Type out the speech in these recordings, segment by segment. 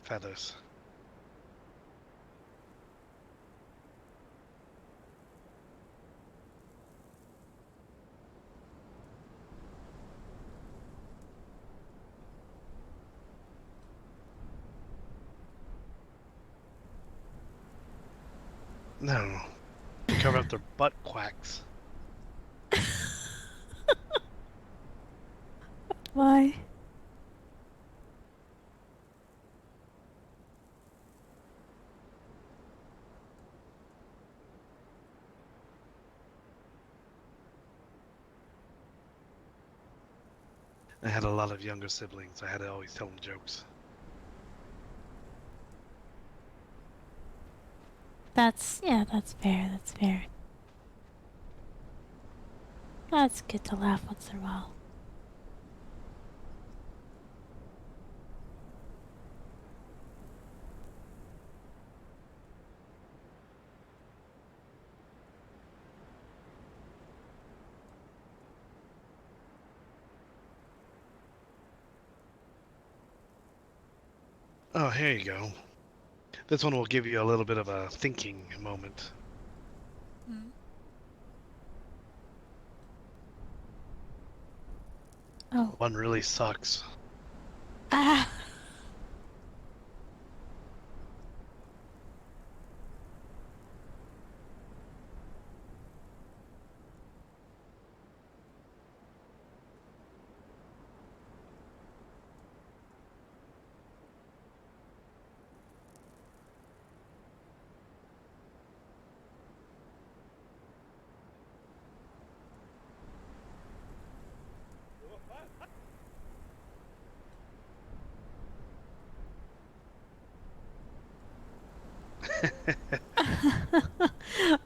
feathers. No. Cover up their butt quacks. Why? I had a lot of younger siblings. I had to always tell them jokes. That's fair, that's fair. That's good to laugh once in a while. Oh, here you go. This one will give you a little bit of a thinking moment. Mm. Oh. One really sucks. Ah!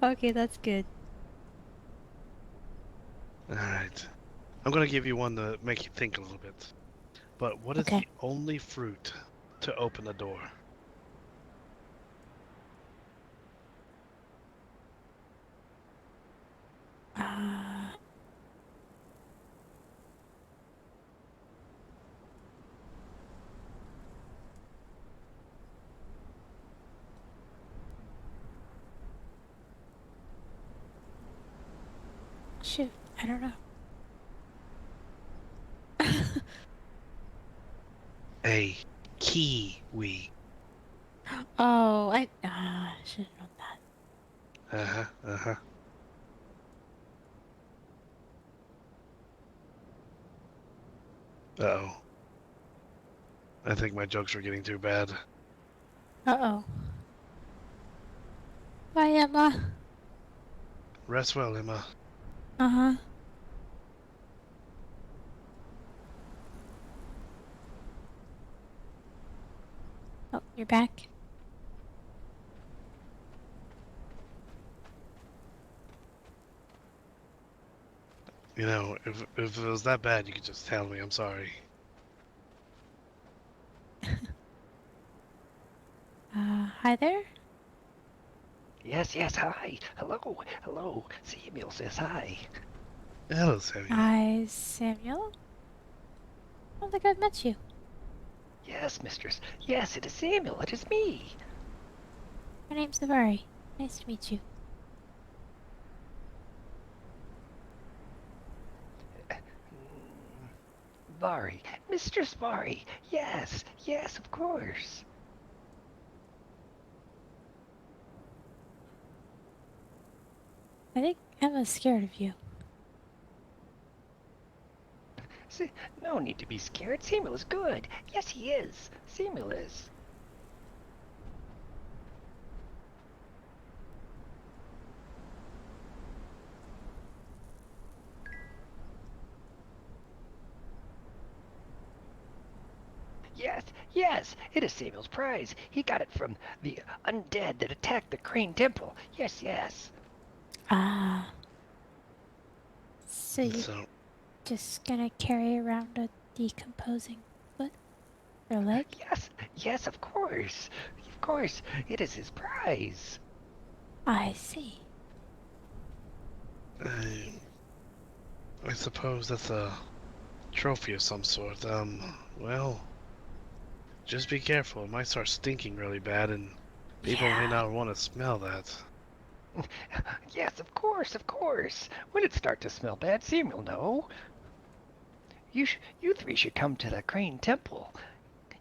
Okay, that's good. Alright. I'm gonna give you one to make you think a little bit. But what is Okay. the only fruit to open the door? Uh, shoot, I don't know. A kiwi. Oh, I should have known that. Uh-huh, uh-huh. Uh-oh. I think my jokes are getting too bad. Uh-oh. Bye, Emma. Rest well, Emma. Uh-huh. Oh, you're back? You know, if it was that bad, you could just tell me. I'm sorry. Hi there? Yes, yes, hi. Hello, hello. Samuel says hi. Hello, Samuel. Hi, Samuel? I don't think I've met you. Yes, mistress. Yes, it is Samuel. It is me. My name's Navari. Nice to meet you. Vari. Mistress Vari. Yes, yes, of course. I think Emma's scared of you. No need to be scared. Samuel is good. Yes, he is. Samuel is. Yes, yes, it is Samuel's prize. He got it from the undead that attacked the Crane Temple. Yes, yes. Ah. So you're So, just gonna carry around a decomposing foot or leg? Yes, yes, of course. Of course, it is his prize. I see. I suppose that's a trophy of some sort. Well, just be careful. It might start stinking really bad, and people may not want to smell that. Yes, of course, of course. When it starts to smell bad, Sam will know. You three should come to the Crane Temple.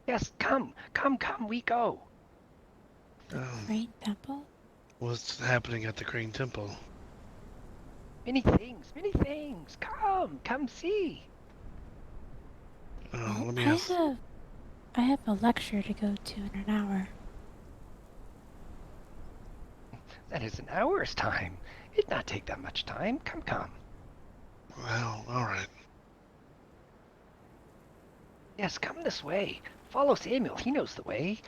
Yes, come, we go. Rain Temple? What's happening at the Crane Temple? Many things. Come see. Well, Let me ask. I have a lecture to go to in an hour. That is an hour's time. It not take that much time. Come. Well, all right. Yes, come this way. Follow Samuel. He knows the way.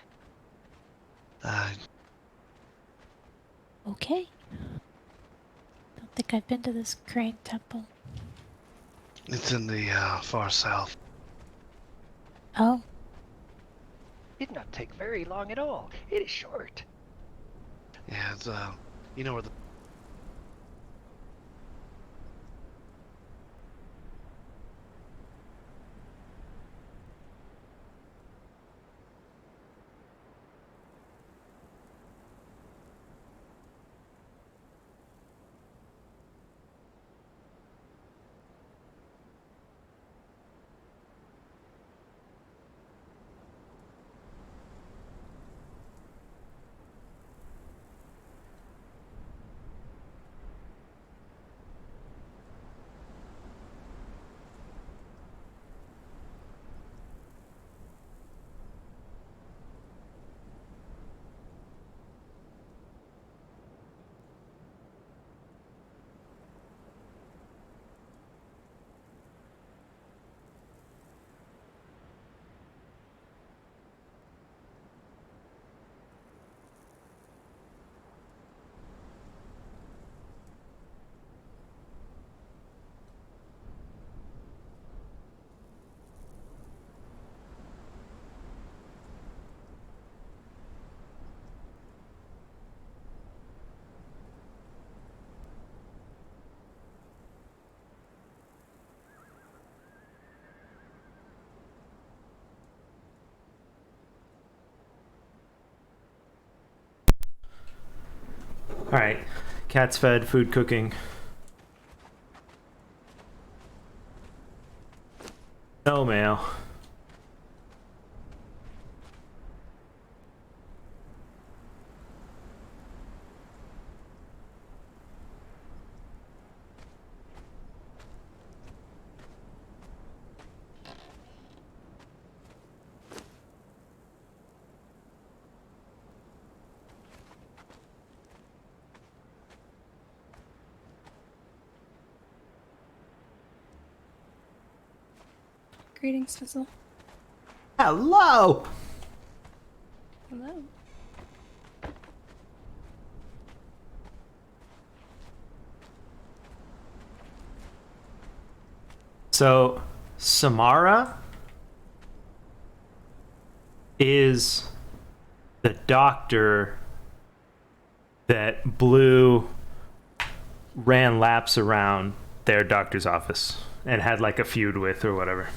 Okay. Don't think I've been to this Crane Temple. It's in the far south. Oh, It not take very long at all. It is short. Yeah, it's you know where the. All right, cats fed, food cooking. No mail. Greetings, Fizzle. Hello. Hello. So, Samara is the doctor that Blue ran laps around their doctor's office and had like a feud with or whatever.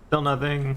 Still nothing.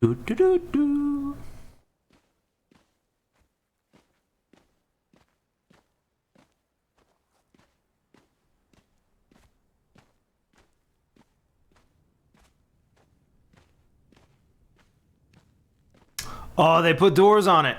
Do do do do. Oh, they put doors on it.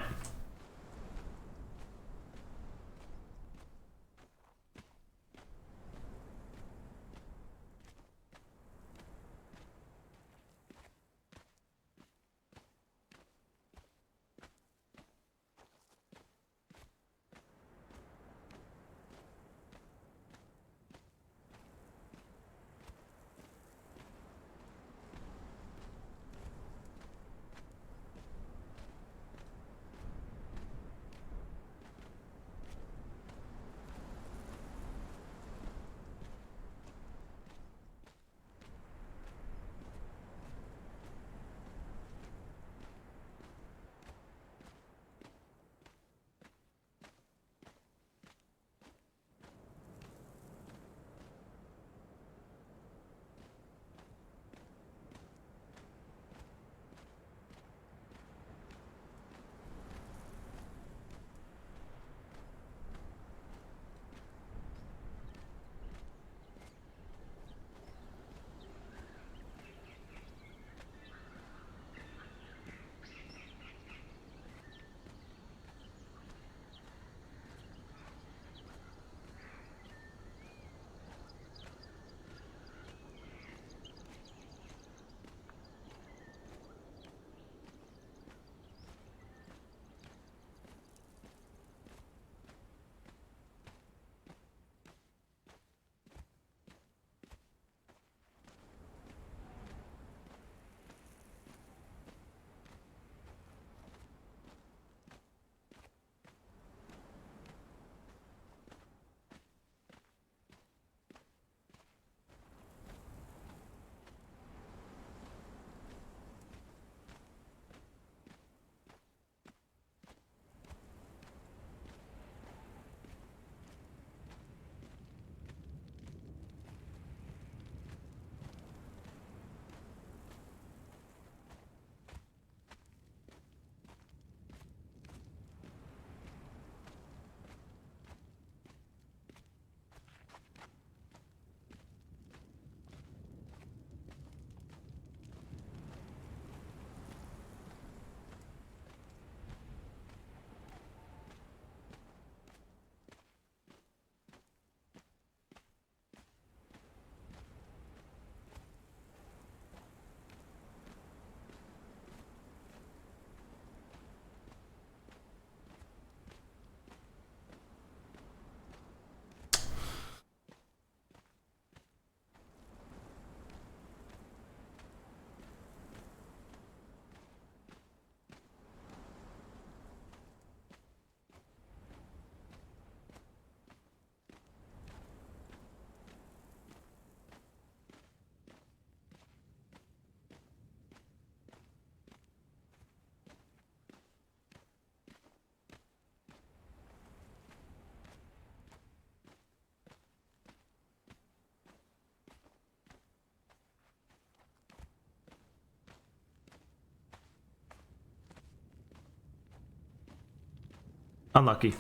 Unlucky.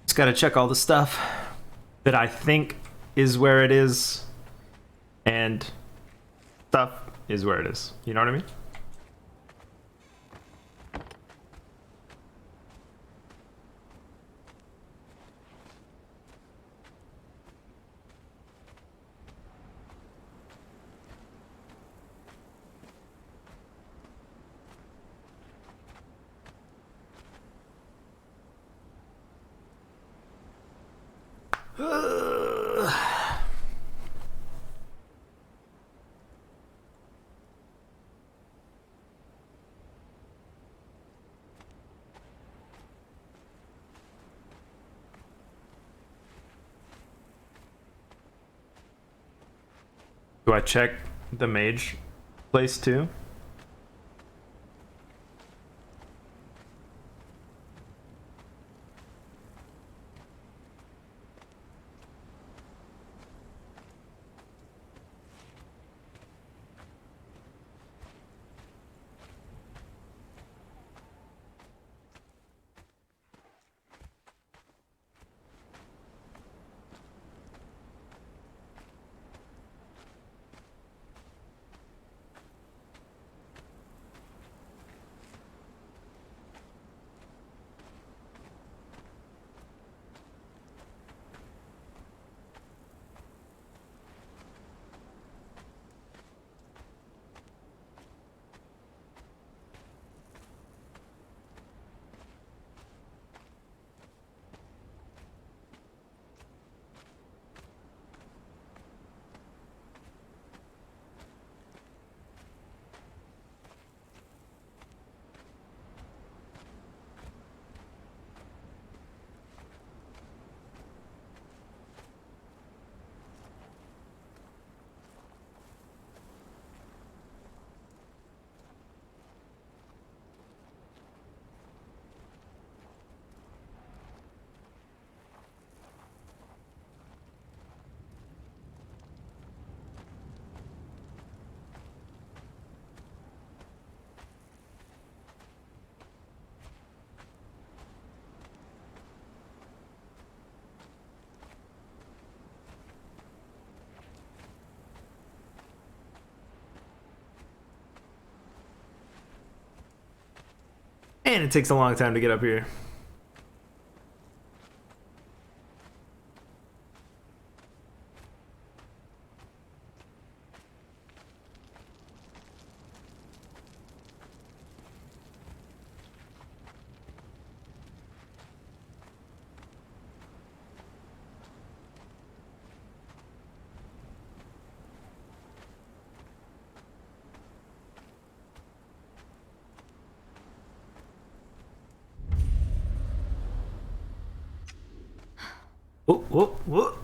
Just gotta check all the stuff that I think is where it is, and stuff is where it is. You know what I mean? Do I check the mage place too? And it takes a long time to get up here. Whoa, whoa, whoa.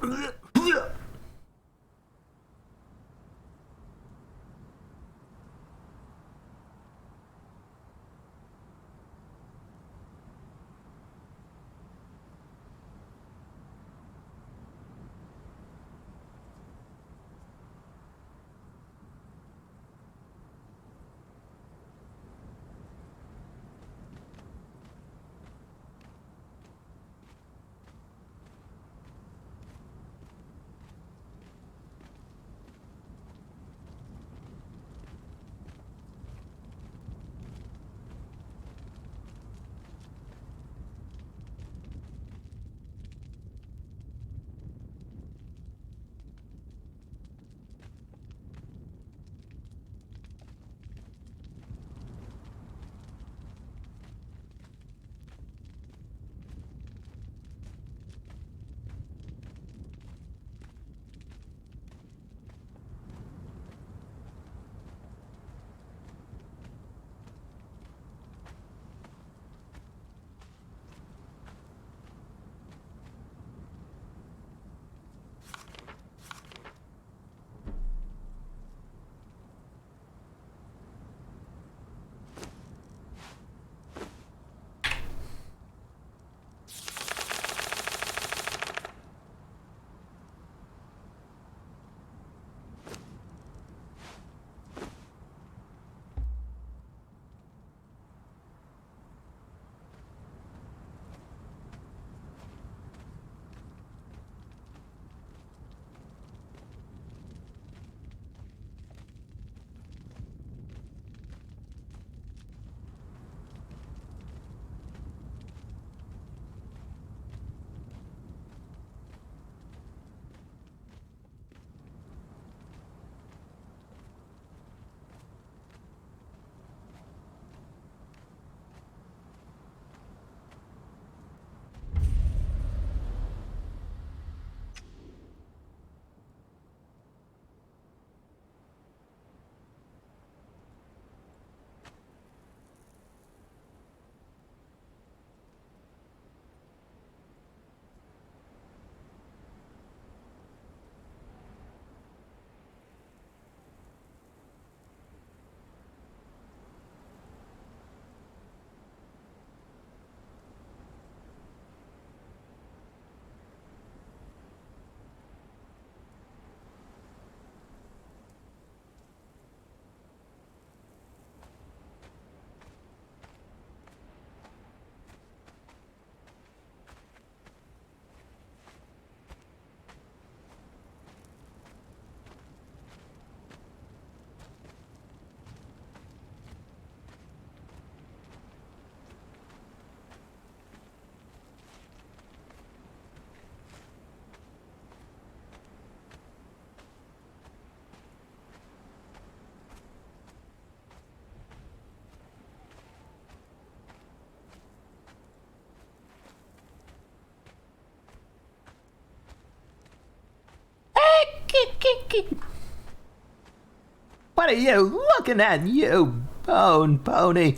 What are you looking at, you bone pony?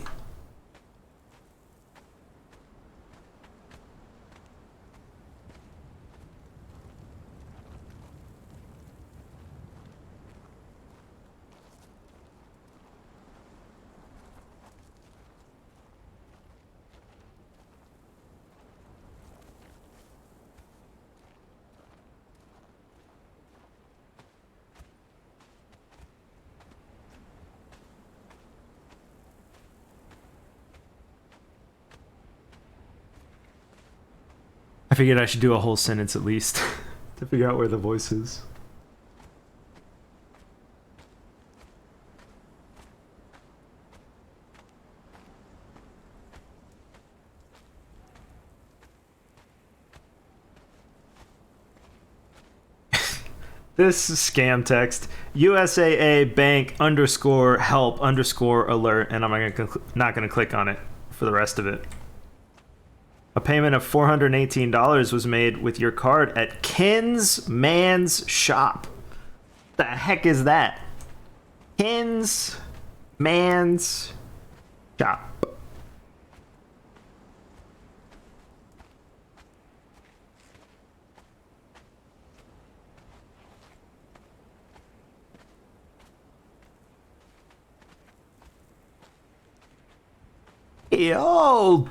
I figured I should do a whole sentence at least to figure out where the voice is. This scam text, USAA bank underscore help underscore alert, and I'm not gonna click on it for the rest of it. A payment of $418 was made with your card at Ken's Man's Shop. The heck is that? Ken's Man's Shop. Yo!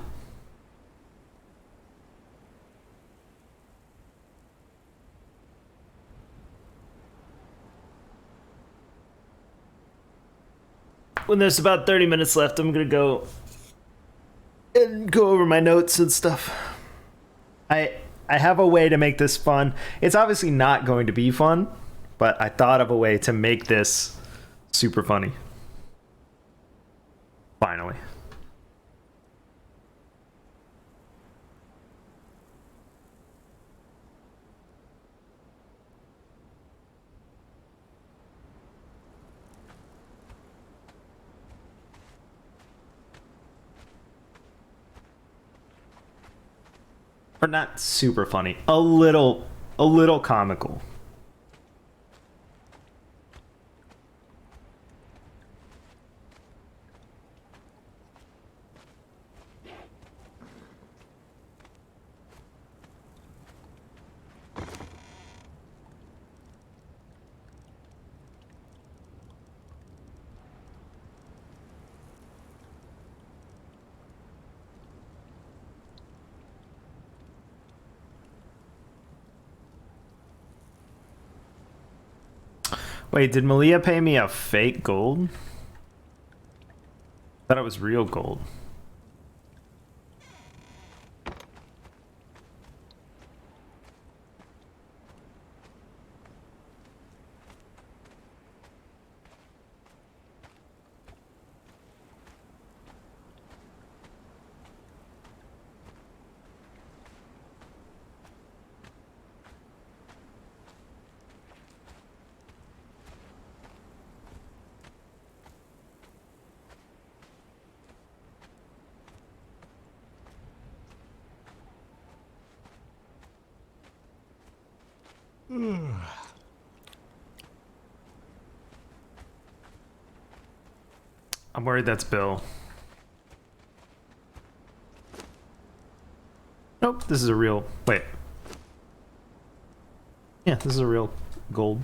When there's about 30 minutes left, I'm gonna go and go over my notes and stuff. I have a way to make this fun. It's obviously not going to be fun, but I thought of a way to make this super funny. Finally. Or not super funny, a little comical. Wait, did Malia pay me a fake gold? I thought it was real gold. I'm worried that's Bill. Nope, this is a real... Wait. Yeah, this is a real gold.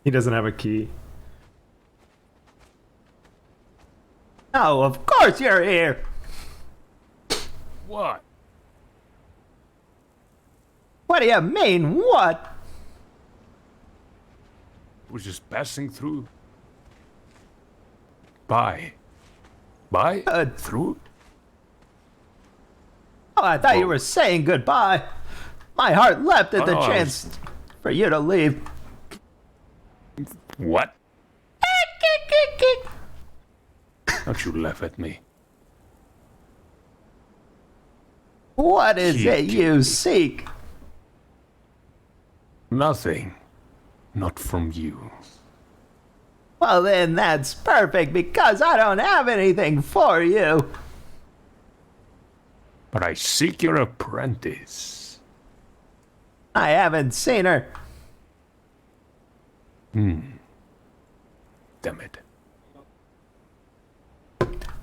He doesn't have a key. Oh, of course you're here! What? What do you mean, what? Was just passing through. By. By? Through? Oh, I thought you Oh. were saying goodbye. My heart leapt at the Oh, I chance for you to leave. What? Don't you laugh at me. What is Cute. it you seek? Nothing. Not from you. Well, then that's perfect because I don't have anything for you. But I seek your apprentice. I haven't seen her. Damn it.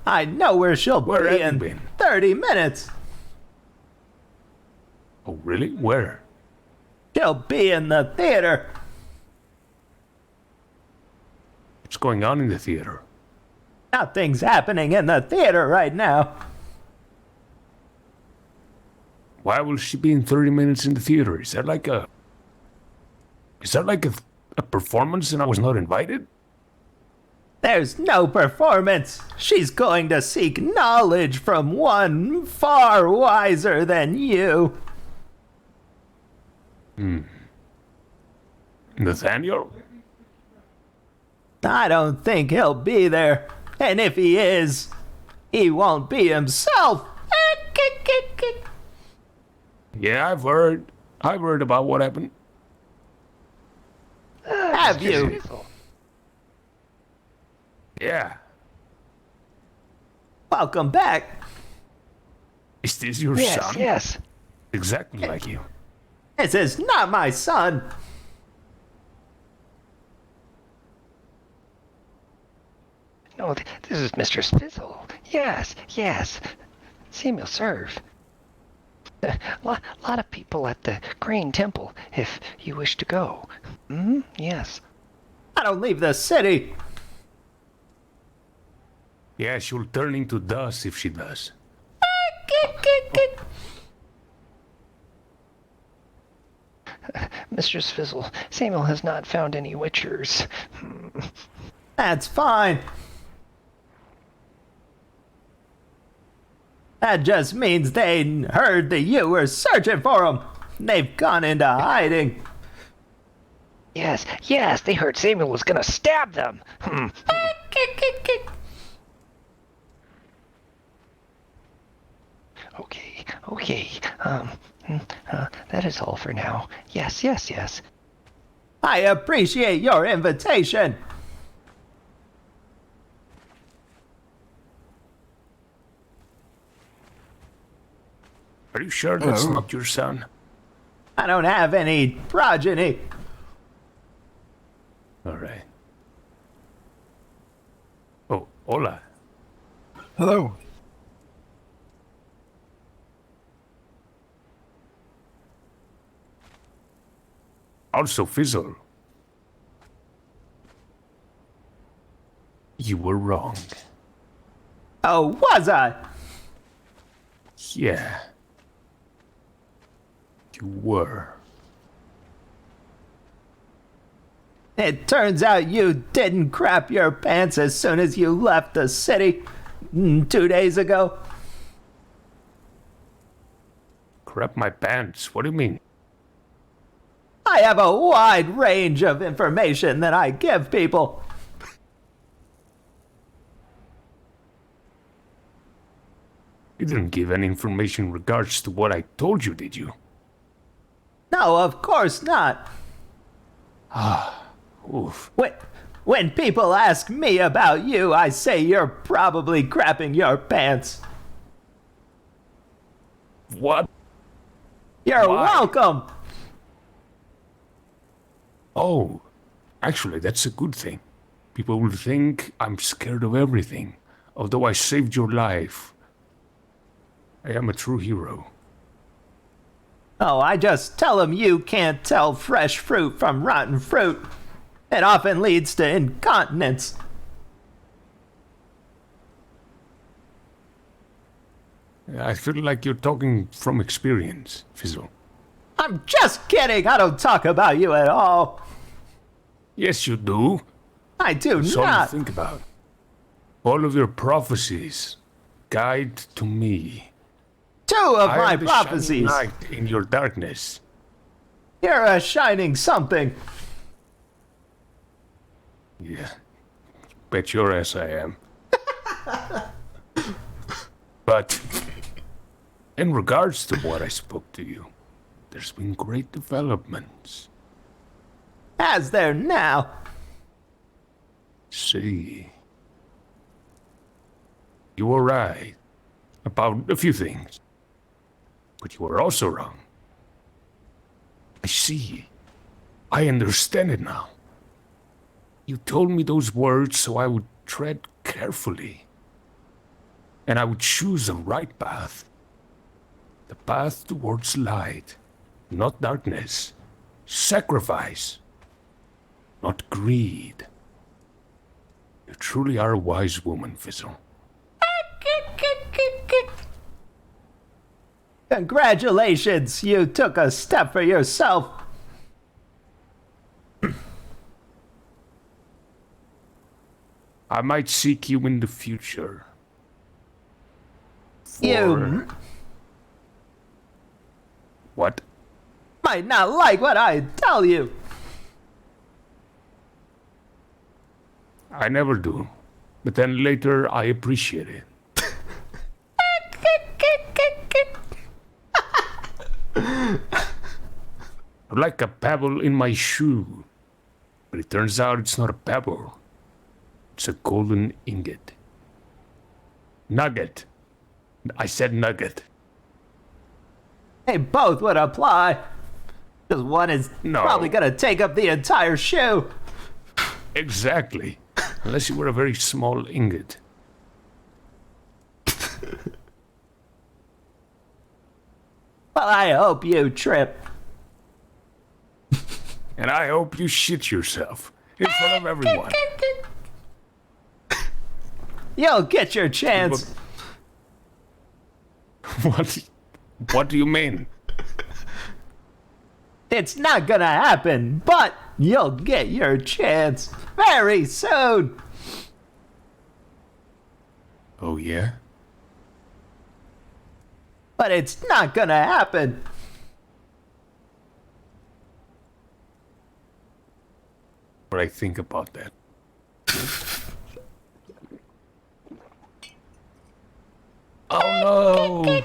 I know where she'll Where be have you in been? 30 minutes. Oh, really? Where? She'll be in the theater. What's going on in the theater? Nothing's happening in the theater right now. Why will she be in 30 minutes in the theater? Is that like a... Is that like a performance and I was not invited? There's no performance. She's going to seek knowledge from one far wiser than you. Nathaniel? I don't think he'll be there. And if he is, he won't be himself. Yeah, I've heard. I've heard about what happened. Have you? Fizzle. Yeah. Welcome back. Is this your Yes, son? yes. Exactly like you. This is not my son. No, this is Mistress Fizzle. Yes, yes. Samuel, serve. Lot of people at the Crane Temple, if you wish to go. Yes. I don't leave the city. Yeah, she'll turn into dust if she does. Mistress Fizzle, Samuel has not found any witchers. That's fine. That just means they heard that you were searching for them. They've gone into hiding. Yes, yes, they heard Samuel was gonna stab them. Okay. That is all for now. Yes, yes, yes. I appreciate your invitation. Are you sure that's not your son? I don't have any progeny. All right. Oh, hola. Hello. Also, Fizzle. You were wrong. Oh, was I? Yeah. You were. It turns out you didn't crap your pants as soon as you left the city 2 days ago. Crap my pants. What do you mean? I have a wide range of information that I give people. You didn't give any information in regards to what I told you, did you? No, of course not. Oof. When people ask me about you, I say you're probably crapping your pants. What? You're Why? welcome. Oh, actually, that's a good thing. People will think I'm scared of everything, although I saved your life. I am a true hero. Oh, I just tell them you can't tell fresh fruit from rotten fruit. It often leads to incontinence. I feel like you're talking from experience, Fizzle. I'm just kidding. I don't talk about you at all. Yes, you do. I do That's all you not. think about. All of your prophecies guide to me. 2 of I my am the shining prophecies. light in your darkness. You're a shining something. Yeah. Bet your ass I am. But in regards to what I spoke to you, there's been great developments. As there now. see. You were right about a few things, but you were also wrong. I see. I understand it now. You told me those words so I would tread carefully, and I would choose the right path. The path towards light, not darkness. Sacrifice, not greed. You truly are a wise woman, Fizzle. Congratulations! You took a step for yourself. I might seek you in the future. You What? might not like what I tell you. I never do. But then later I appreciate it. Like a pebble in my shoe. But it turns out it's not a pebble. It's a golden ingot. Nugget. I said nugget. They both would apply. Because one is No. probably gonna take up the entire shoe. Exactly. Unless you were a very small ingot. Well, I hope you trip. And I hope you shit yourself. In front of everyone. You'll get your chance. What do you mean? It's not gonna happen, but you'll get your chance very soon. Oh yeah? But it's not gonna happen. What I think about that. Oh no!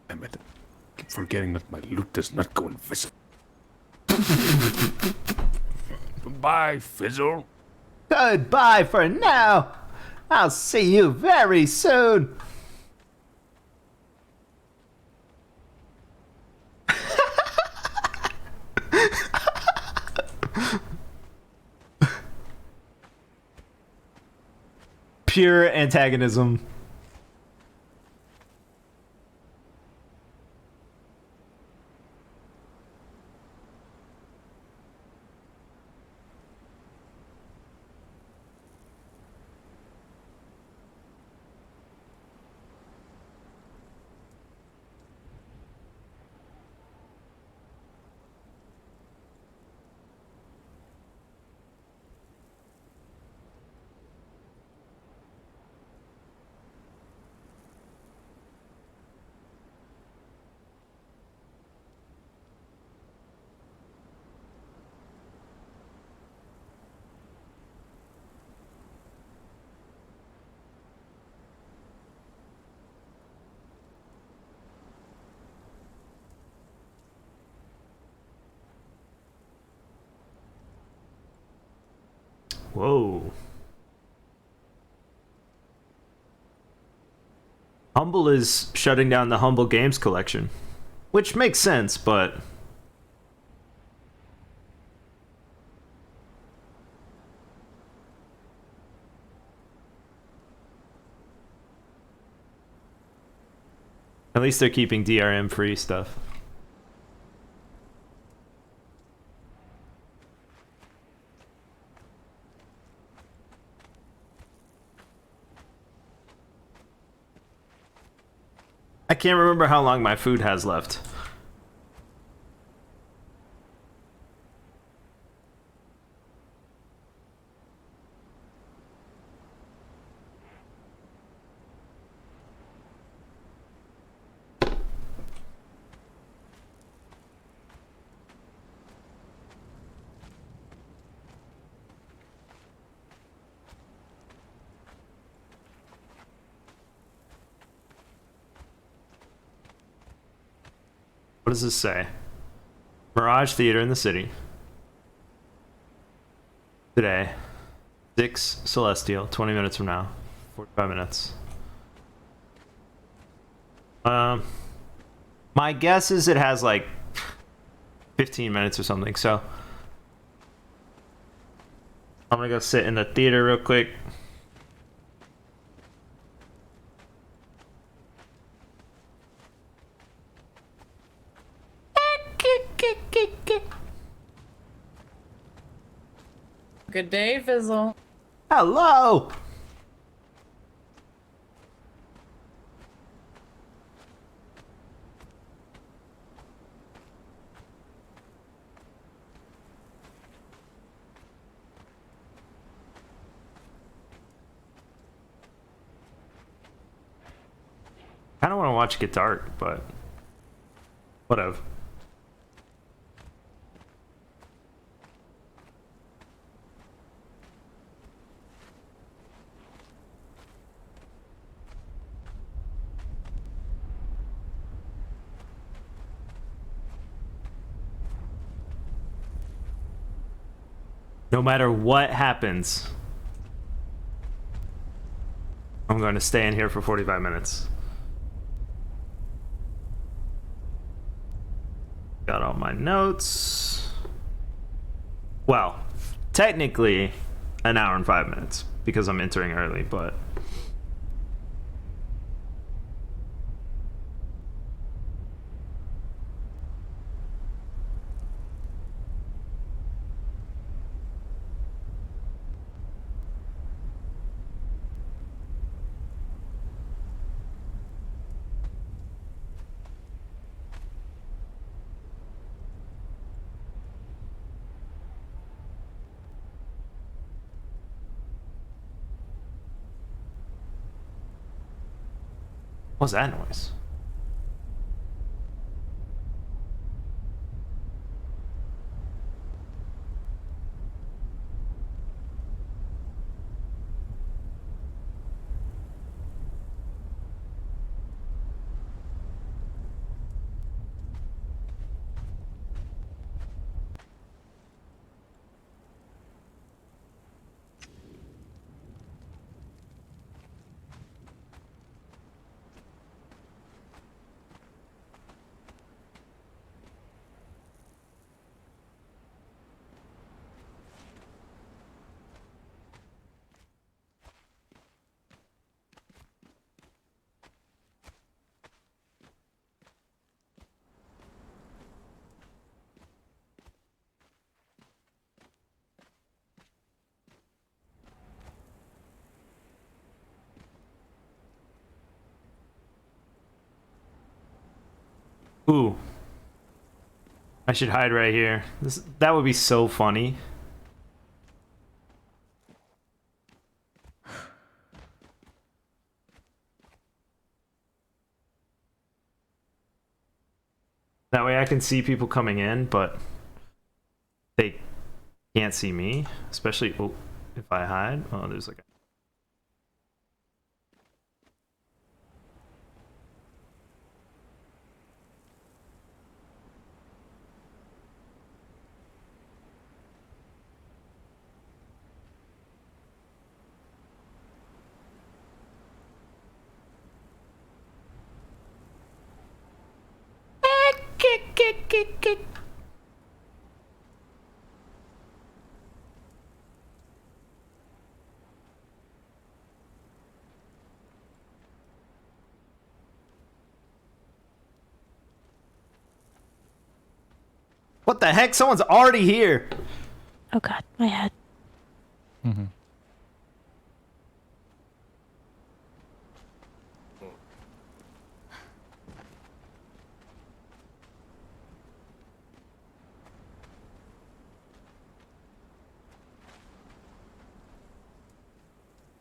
Damn it. I keep forgetting that my loot does not go invisible. Goodbye, Fizzle. Goodbye for now. I'll see you very soon. Pure antagonism. Whoa. Humble is shutting down the Humble Games collection. Which makes sense, but... at least they're keeping DRM free stuff. I can't remember how long my food has left. What does this say? Mirage Theater in the city. today. 6 Celestial, 20 minutes from now. 45 minutes. My guess is it has like 15 minutes or something, so I'm gonna go sit in the theater real quick. Good day, Fizzle. Hello! I don't want to watch it get dark, but whatever. No matter what happens, I'm going to stay in here for 45 minutes. Got all my notes. Well, technically an hour and 5 minutes because I'm entering early, but what's that noise? Ooh. I should hide right here. That would be so funny. That way I can see people coming in, but they can't see me. Especially if I hide. Oh, there's like a... What the heck? Someone's already here. Oh god, my head. Mm-hmm.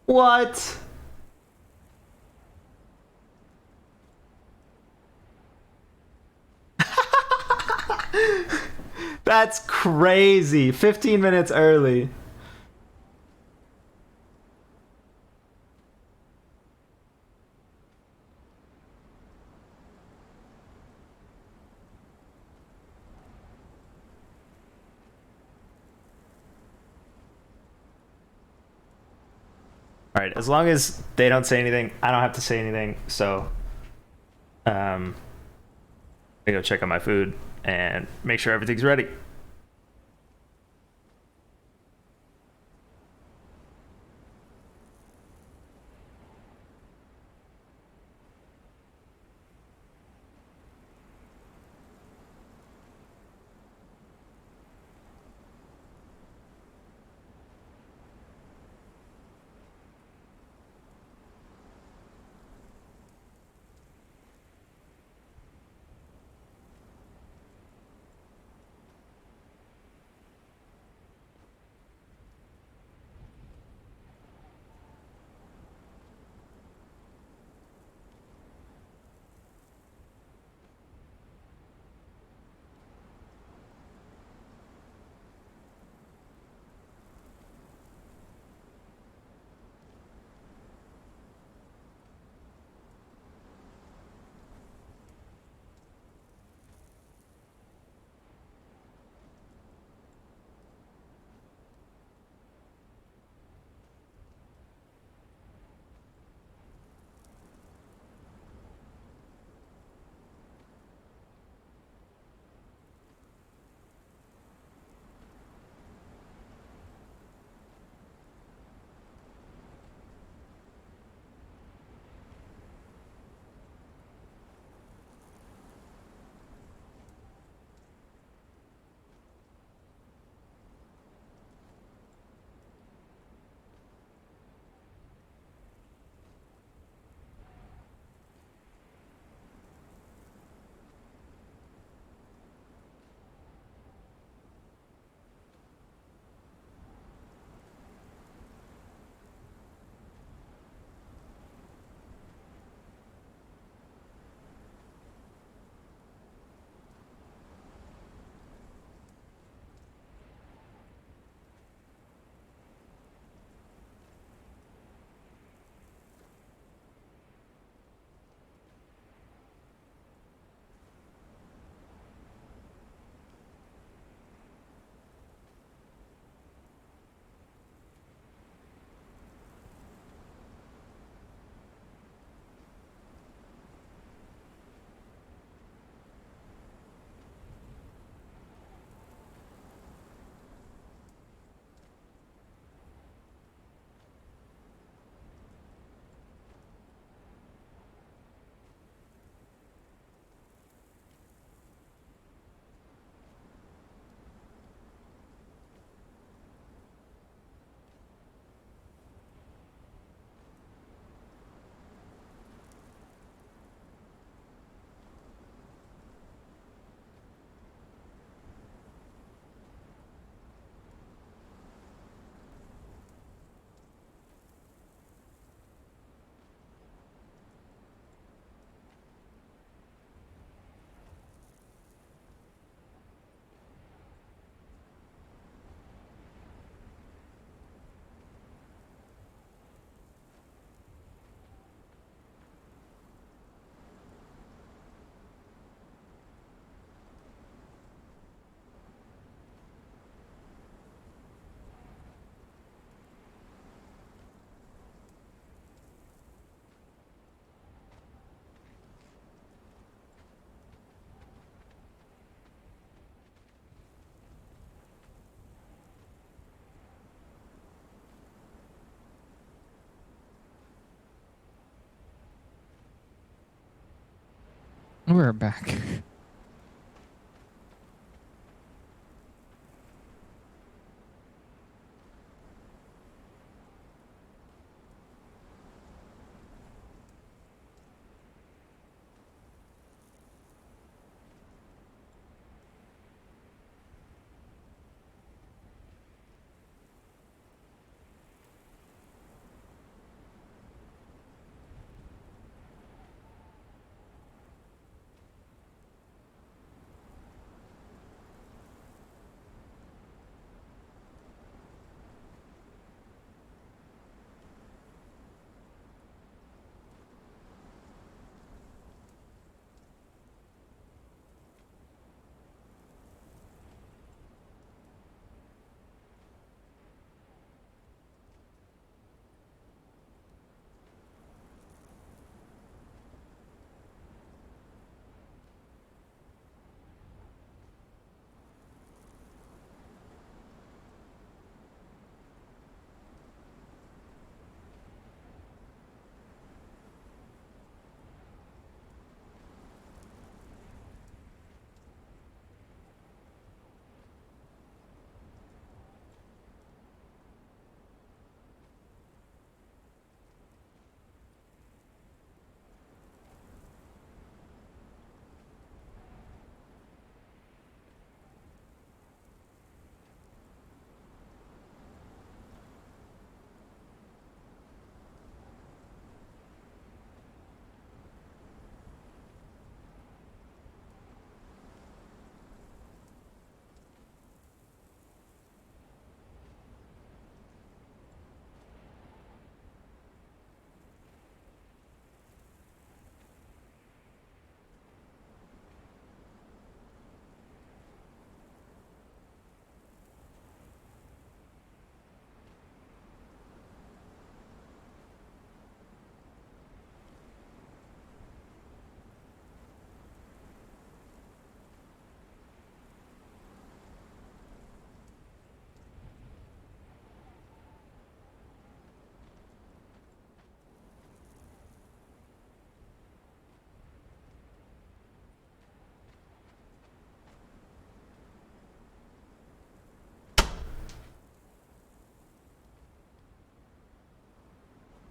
What? That's crazy. 15 minutes early. All right, as long as they don't say anything, I don't have to say anything. So, I go check on my food and make sure everything's ready. We're back.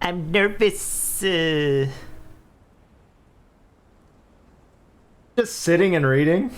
I'm nervous. Just sitting and reading.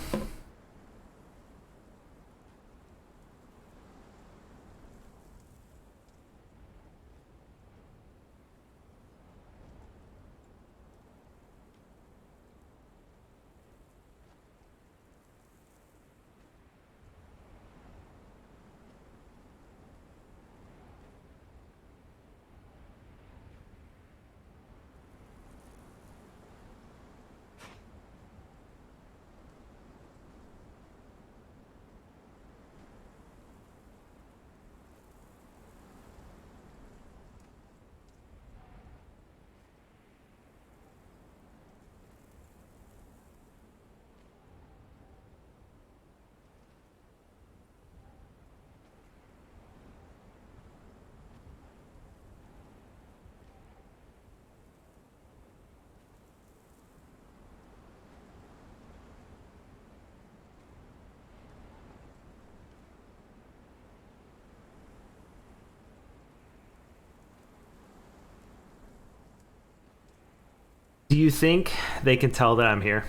Do you think they can tell that I'm here?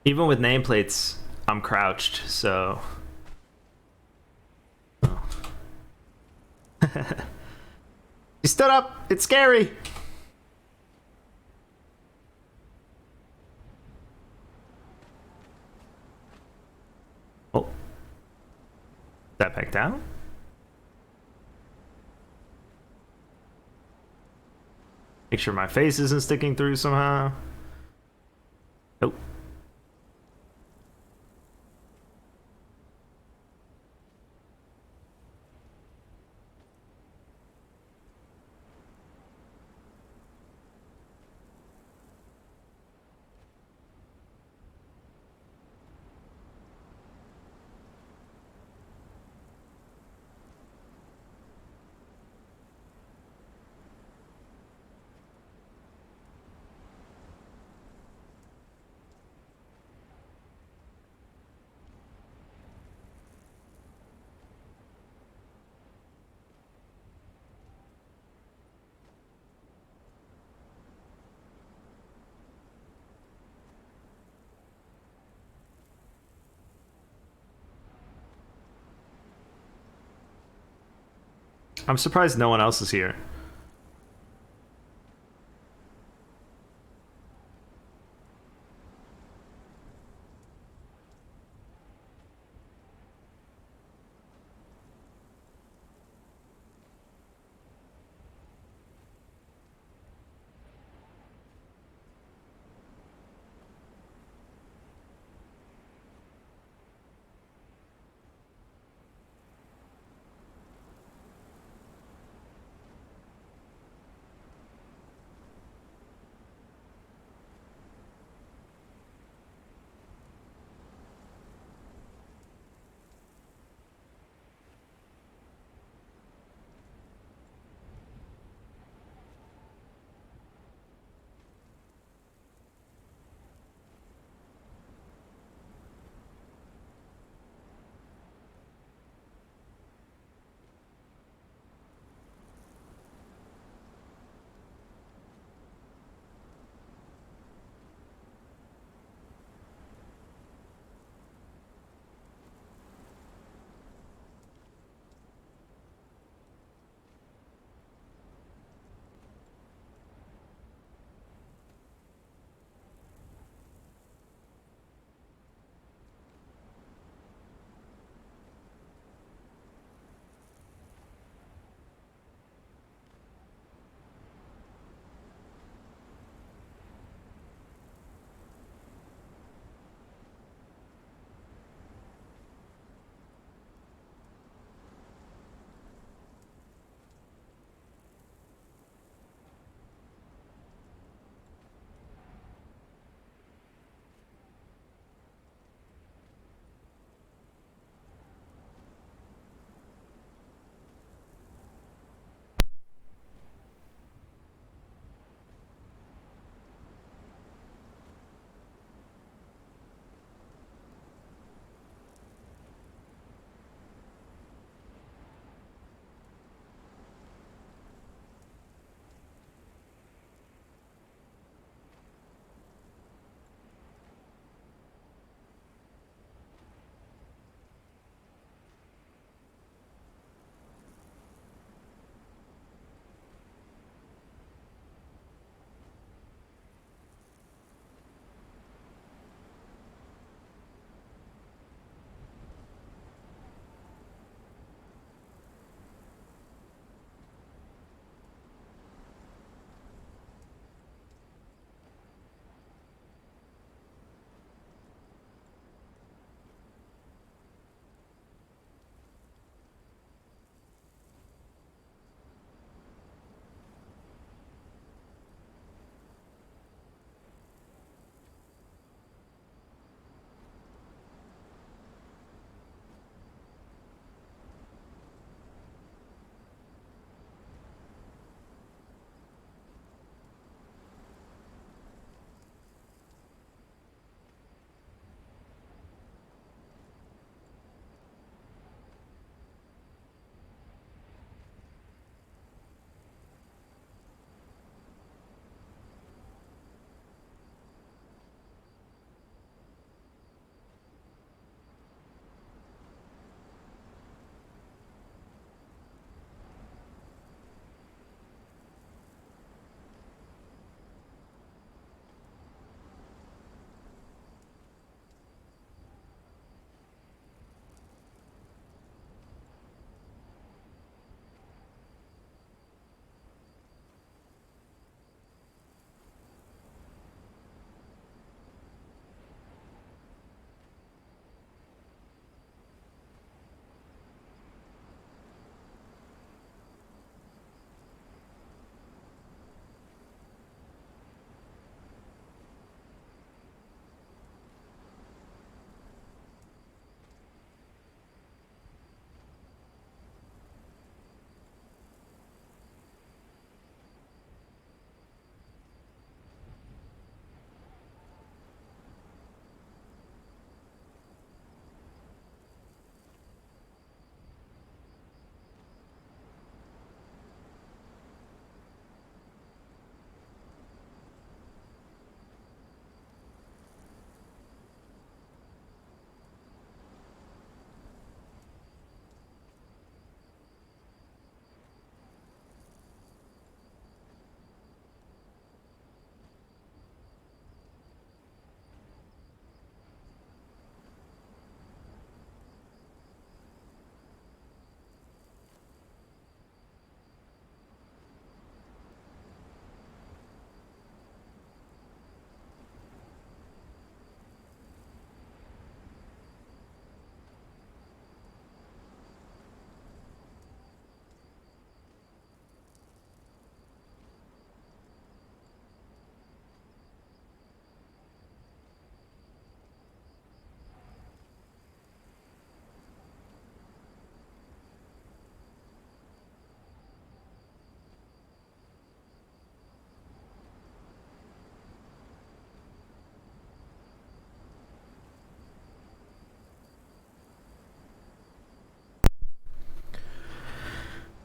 Even with nameplates, I'm crouched, so... Oh. He stood up! It's scary! Oh. That back down? Make sure my face isn't sticking through somehow. Nope. I'm surprised no one else is here.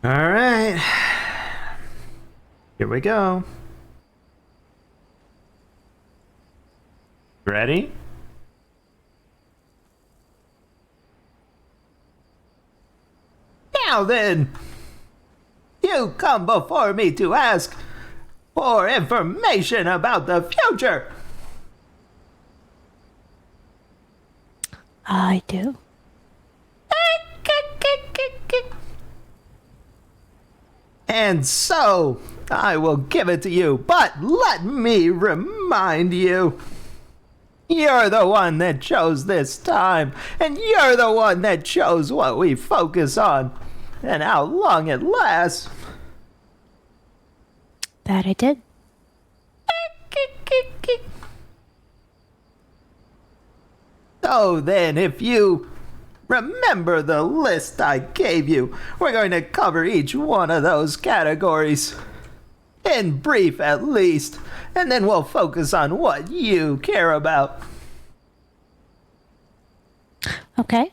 All right. Here we go. Ready? Now then, you come before me to ask for information about the future. I do. And so, I will give it to you, but let me remind you. You're the one that chose this time, and you're the one that chose what we focus on, and how long it lasts. That I did. So then, if you remember the list I gave you, we're going to cover each one of those categories. In brief, at least. And then we'll focus on what you care about. Okay.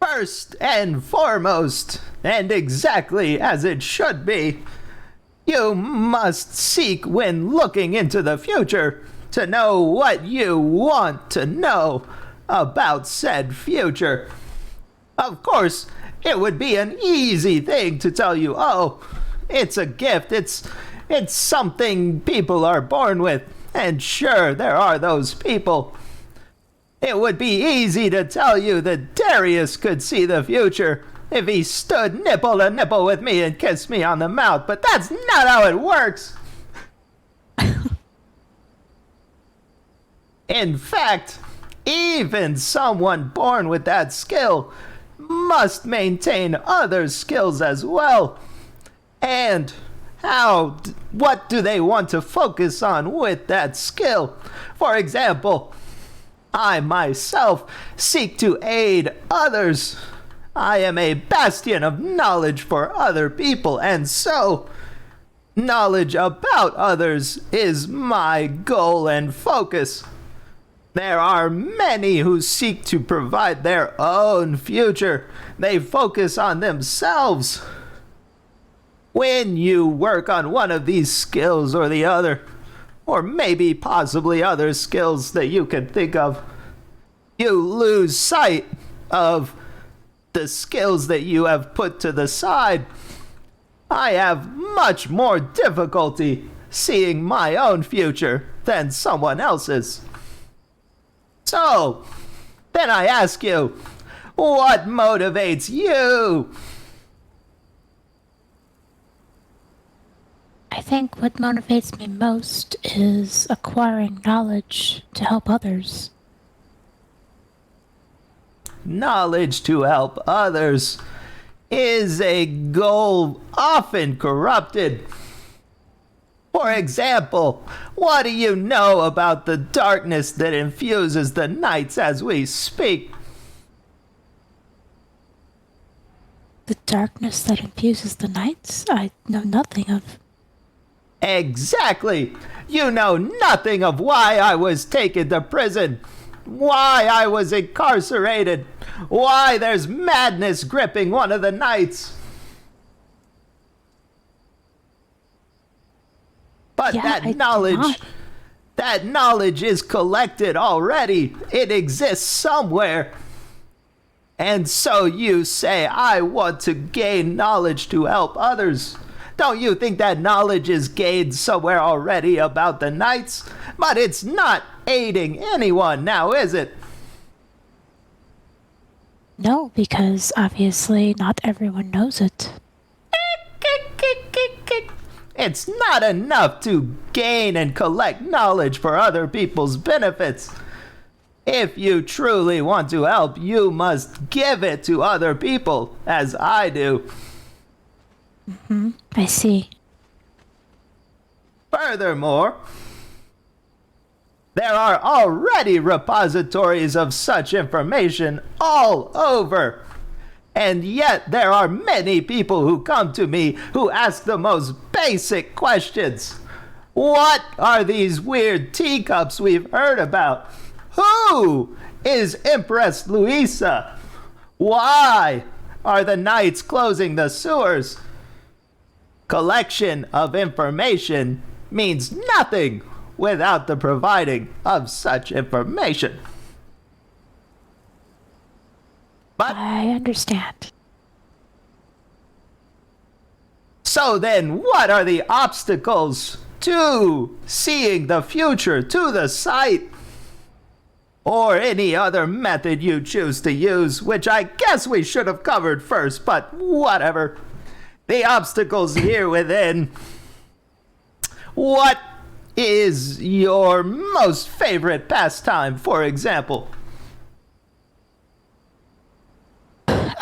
First and foremost, and exactly as it should be, you must seek when looking into the future to know what you want to know about said future. Of course, it would be an easy thing to tell you, oh, it's a gift, it's something people are born with. And sure, there are those people. It would be easy to tell you that Darius could see the future if he stood nipple to nipple with me and kissed me on the mouth, but that's not how it works. In fact, even someone born with that skill must maintain other skills as well. And what do they want to focus on with that skill? For example, I myself seek to aid others. I am a bastion of knowledge for other people, and so knowledge about others is my goal and focus. There are many who seek to provide their own future. They focus on themselves. When you work on one of these skills or the other, or maybe possibly other skills that you can think of, you lose sight of the skills that you have put to the side. I have much more difficulty seeing my own future than someone else's. So, then I ask you, what motivates you? I think what motivates me most is acquiring knowledge to help others. Knowledge to help others is a goal often corrupted. For example, what do you know about the darkness that infuses the nights as we speak? The darkness that infuses the nights? I know nothing of. Exactly! You know nothing of why I was taken to prison, why I was incarcerated, why there's madness gripping one of the nights. But Yeah, I that knowledge is collected already. It exists somewhere. And so you say, I want to gain knowledge to help others. Don't you think that knowledge is gained somewhere already about the knights? But it's not aiding anyone now, is it? No, because obviously not everyone knows it. It's not enough to gain and collect knowledge for other people's benefits. If you truly want to help, you must give it to other people, as I do. I see. Furthermore, there are already repositories of such information all over. And yet there are many people who come to me who ask the most basic questions. What are these weird teacups we've heard about? Who is Empress Luisa? Why are the knights closing the sewers. Collection of information means nothing without the providing of such information. But I understand. so then, what are the obstacles to seeing the future, to the sight? Or any other method you choose to use, which I guess we should have covered first, but whatever. The obstacles here within. What is your most favorite pastime, for example?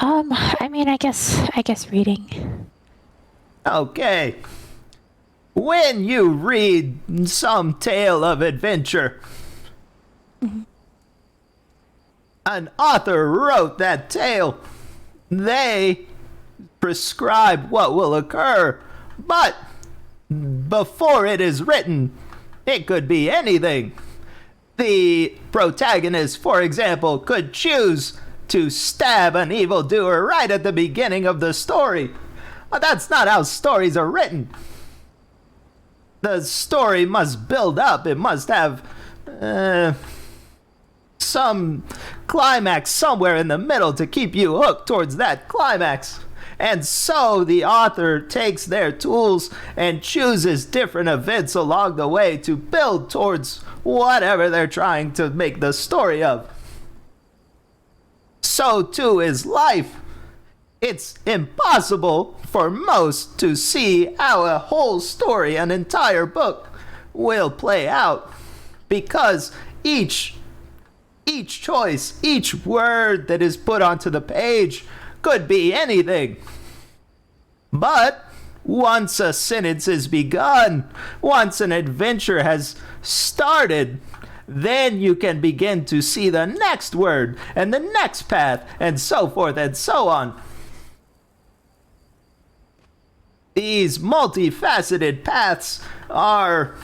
I guess reading. Okay. When you read some tale of adventure, an author wrote that tale. They prescribe what will occur, but before it is written, it could be anything. The protagonist, for example, could choose to stab an evildoer right at the beginning of the story. But that's not how stories are written. The story must build up. It must have some climax somewhere in the middle to keep you hooked towards that climax. And so the author takes their tools and chooses different events along the way to build towards whatever they're trying to make the story of. So too is life. It's impossible for most to see how a whole story, an entire book, will play out, because each choice, each word that is put onto the page could be anything. But once a sentence is begun, once an adventure has started, then you can begin to see the next word and the next path and so forth and so on. These multifaceted paths are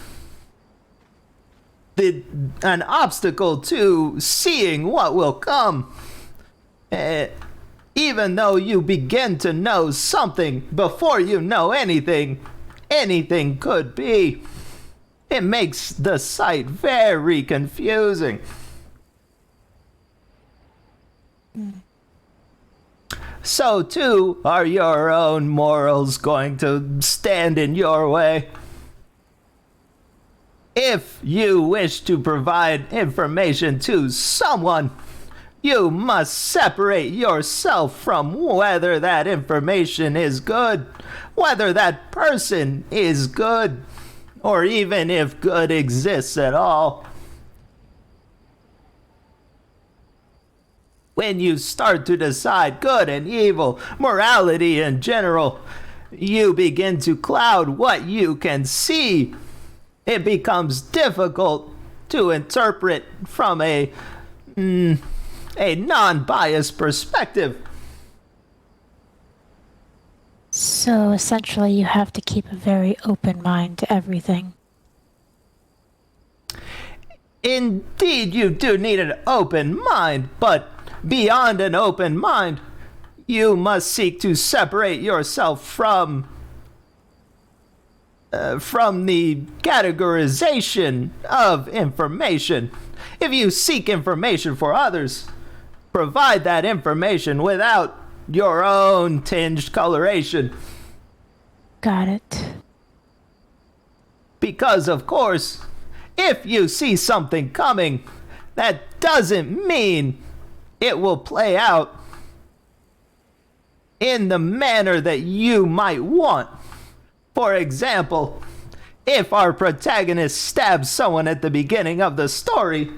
an obstacle to seeing what will come. Even though you begin to know something before you know anything, anything could be. It makes the sight very confusing. So too are your own morals going to stand in your way. If you wish to provide information to someone, you must separate yourself from whether that information is good, whether that person is good, or even if good exists at all. When you start to decide good and evil, morality in general, you begin to cloud what you can see. It becomes difficult to interpret from a non-biased perspective. So essentially, you have to keep a very open mind to everything. Indeed, you do need an open mind, but beyond an open mind, you must seek to separate yourself from the categorization of information. If you seek information for others, provide that information without your own tinged coloration. Got it. Because, of course, if you see something coming, that doesn't mean it will play out in the manner that you might want. For example, if our protagonist stabs someone at the beginning of the story,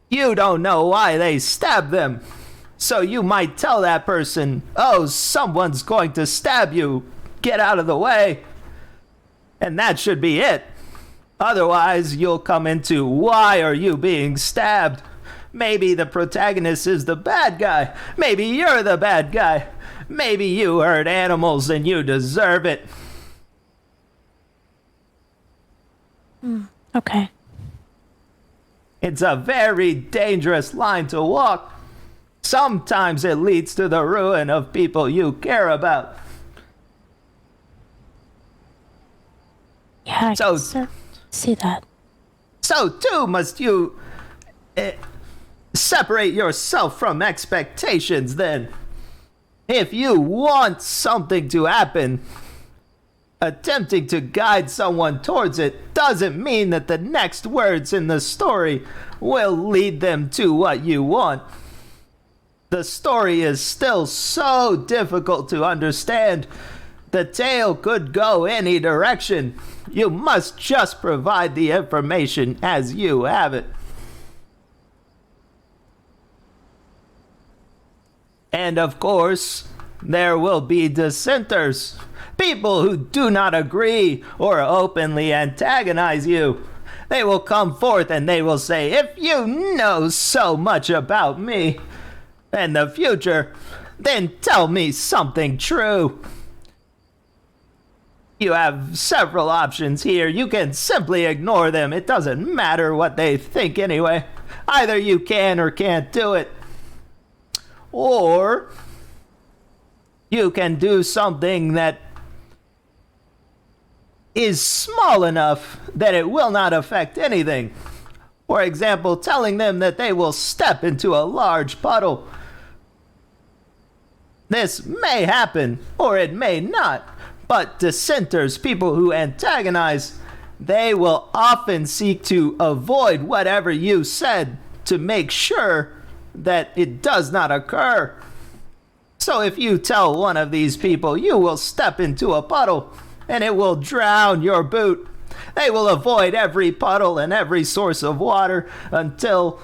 you don't know why they stabbed them. So you might tell that person, "Oh, someone's going to stab you. Get out of the way." And that should be it. Otherwise, you'll come into, why are you being stabbed? Maybe the protagonist is the bad guy. Maybe you're the bad guy. Maybe you hurt animals and you deserve it. Okay. It's a very dangerous line to walk. Sometimes it leads to the ruin of people you care about. Yeah, I So- can certainly see that. So too must you separate yourself from expectations then. If you want something to happen, attempting to guide someone towards it doesn't mean that the next words in the story will lead them to what you want. The story is still so difficult to understand. The tale could go any direction. You must just provide the information as you have it. And of course, there will be dissenters. People who do not agree or openly antagonize you. They will come forth and they will say, if you know so much about me and the future, then tell me something true. You have several options here. You can simply ignore them. It doesn't matter what they think anyway. Either you can or can't do it. Or you can do something that is small enough that it will not affect anything. For example, telling them that they will step into a large puddle. This may happen, or it may not. But dissenters, people who antagonize, they will often seek to avoid whatever you said to make sure that it does not occur. So if you tell one of these people you will step into a puddle and it will drown your boot, they will avoid every puddle and every source of water until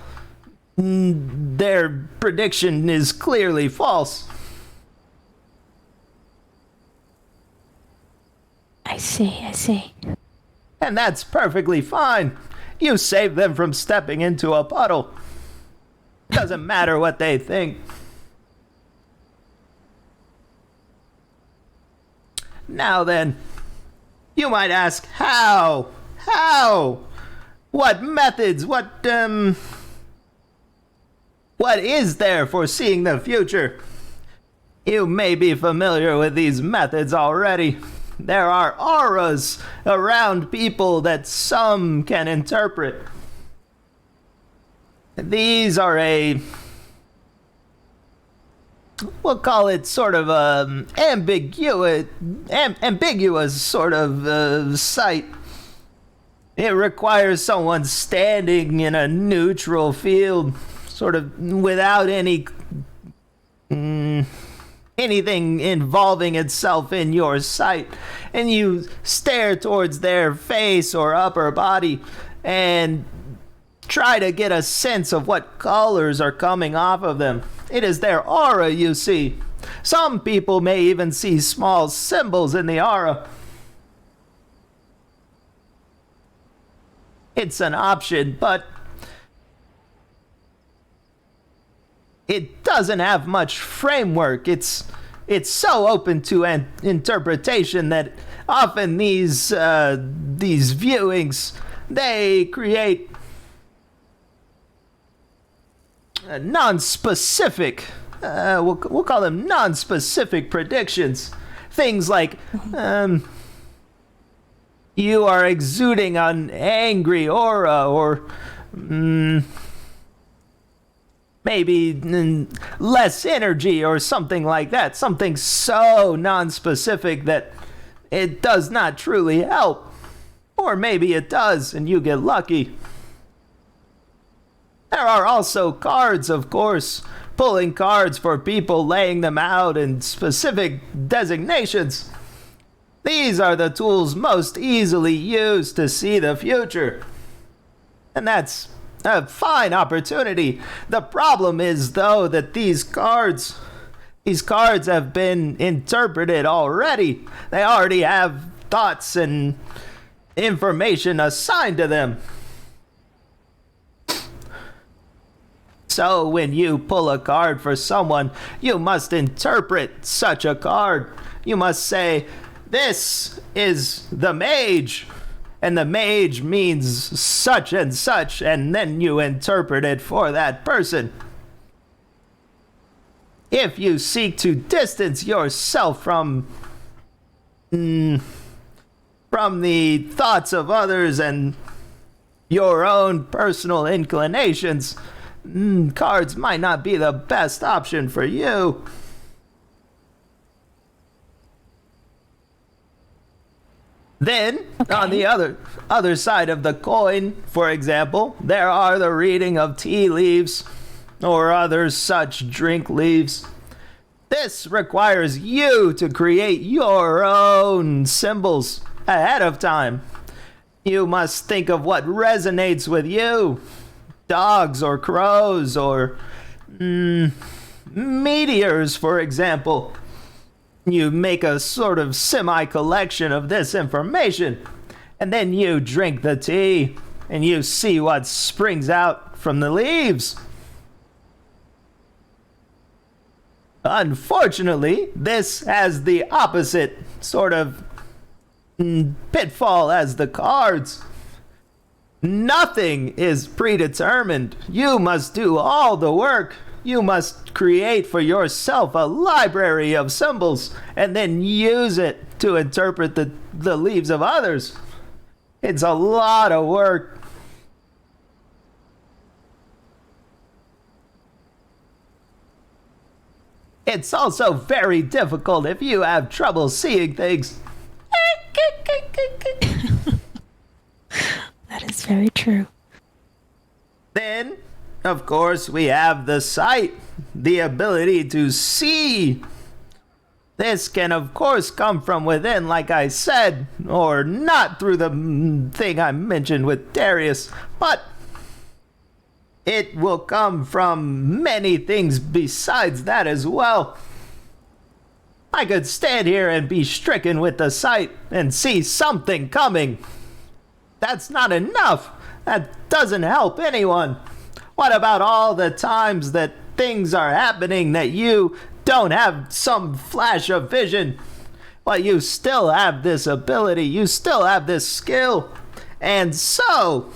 their prediction is clearly false. I see. And that's perfectly fine. You save them from stepping into a puddle. Doesn't matter what they think. Now then, you might ask, how? How? What methods? What is there for seeing the future? You may be familiar with these methods already. There are auras around people that some can interpret. These are we'll call it sort of ambiguous sort of sight. It requires someone standing in a neutral field, sort of without anything involving itself in your sight, and you stare towards their face or upper body and try to get a sense of what colors are coming off of them. It is their aura you see. Some people may even see small symbols in the aura. It's an option, but it doesn't have much framework. It's so open to an interpretation that often these viewings, they create non-specific, we'll call them non-specific predictions. Things like, you are exuding an angry aura, or maybe less energy or something like that. Something so non-specific that it does not truly help. Or maybe it does and you get lucky. There are also cards, of course. Pulling cards for people, laying them out in specific designations. These are the tools most easily used to see the future. And that's a fine opportunity. The problem is, though, that these cards have been interpreted already. They already have thoughts and information assigned to them. So when you pull a card for someone, you must interpret such a card. You must say, this is the mage, and the mage means such and such, and then you interpret it for that person. if you seek to distance yourself from the thoughts of others and your own personal inclinations, cards might not be the best option for you. Then, on the other side of the coin, for example, there are the reading of tea leaves or other such drink leaves. This requires you to create your own symbols ahead of time. You must think of what resonates with you. Dogs or crows or meteors, for example. You make a sort of semi-collection of this information, and then you drink the tea, and you see what springs out from the leaves. Unfortunately, this has the opposite sort of pitfall as the cards. Nothing is predetermined. You must do all the work. You must create for yourself a library of symbols and then use it to interpret the leaves of others. It's a lot of work. It's also very difficult if you have trouble seeing things. That is very true. Then, of course, we have the sight, the ability to see. This can, of course, come from within, like I said, or not through the thing I mentioned with Darius, but it will come from many things besides that as well. I could stand here and be stricken with the sight and see something coming. That's not enough. That doesn't help anyone. What about all the times that things are happening that you don't have some flash of vision? Well, you still have this ability. You still have this skill. And so,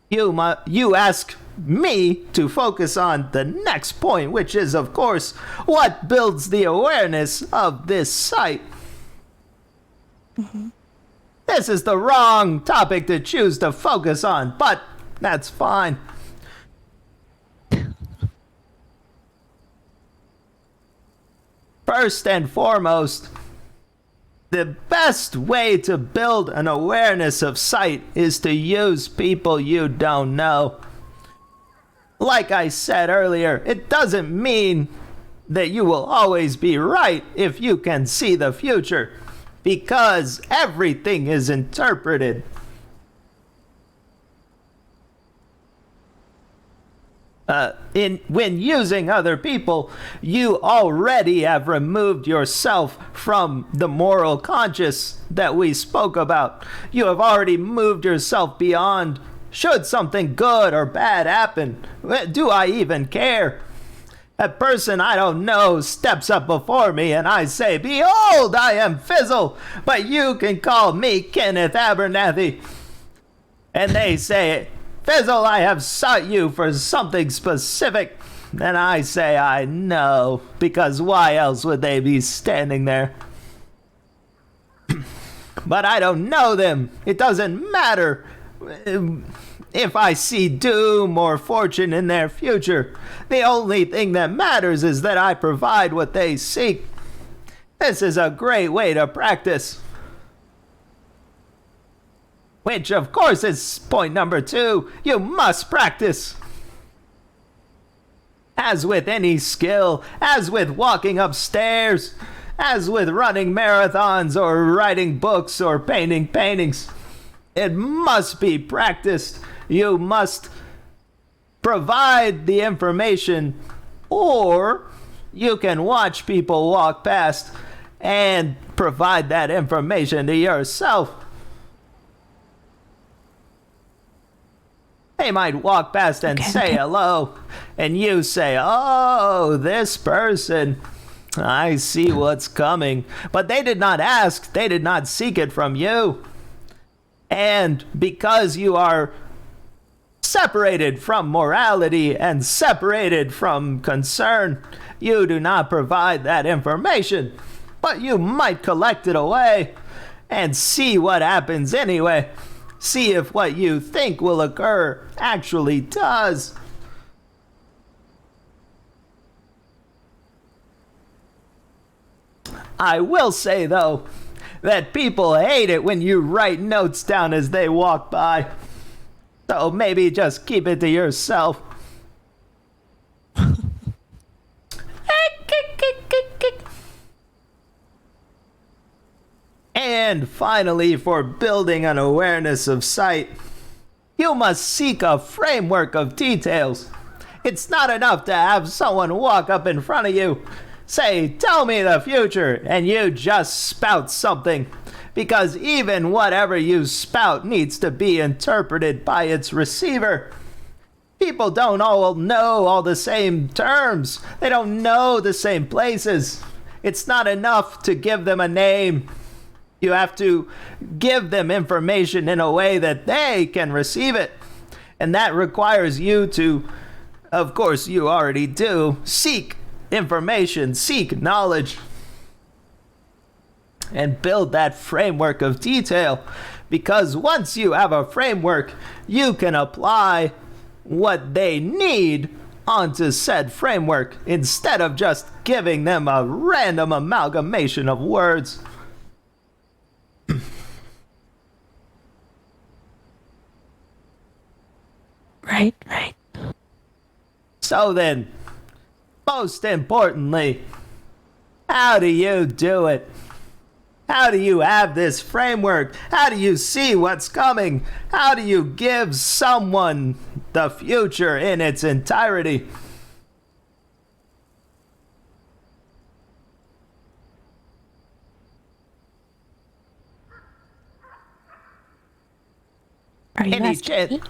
you ask me to focus on the next point, which is, of course, what builds the awareness of this sight. This is the wrong topic to choose to focus on, but that's fine. First and foremost, the best way to build an awareness of sight is to use people you don't know. Like I said earlier, it doesn't mean that you will always be right if you can see the future, because everything is interpreted. When using other people, you already have removed yourself from the moral conscious that we spoke about. You have already moved yourself beyond, should something good or bad happen, do I even care? A person I don't know steps up before me and I say, "Behold, I am Fizzle, but you can call me Kenneth Abernathy." And they say, "Fizzle, I have sought you for something specific." And I say, "I know," because why else would they be standing there? But I don't know them. It doesn't matter if I see doom or fortune in their future. The only thing that matters is that I provide what they seek. This is a great way to practice. Which, of course, is point number 2. You must practice. As with any skill, as with walking upstairs, as with running marathons or writing books or painting paintings, it must be practiced. You must provide the information, or you can watch people walk past and provide that information to yourself. They might walk past and say hello, and you say, "Oh, this person, I see what's coming." But they did not ask, they did not seek it from you. And because you are separated from morality and separated from concern. You do not provide that information, but you might collect it away and see what happens anyway. See if what you think will occur actually does. I will say, though, that people hate it when you write notes down as they walk by. So maybe just keep it to yourself. And finally, for building an awareness of sight, you must seek a framework of details. It's not enough to have someone walk up in front of you, say, "Tell me the future," and you just spout something. Because even whatever you spout needs to be interpreted by its receiver. People don't all know all the same terms. They don't know the same places. It's not enough to give them a name. You have to give them information in a way that they can receive it. And that requires you to, of course you already do, seek information, seek knowledge, and build that framework of detail. Because once you have a framework, you can apply what they need onto said framework instead of just giving them a random amalgamation of words. Right. So then, most importantly, how do you do it? How do you have this framework? How do you see what's coming? How do you give someone the future in its entirety? Are you Any asking chance? me?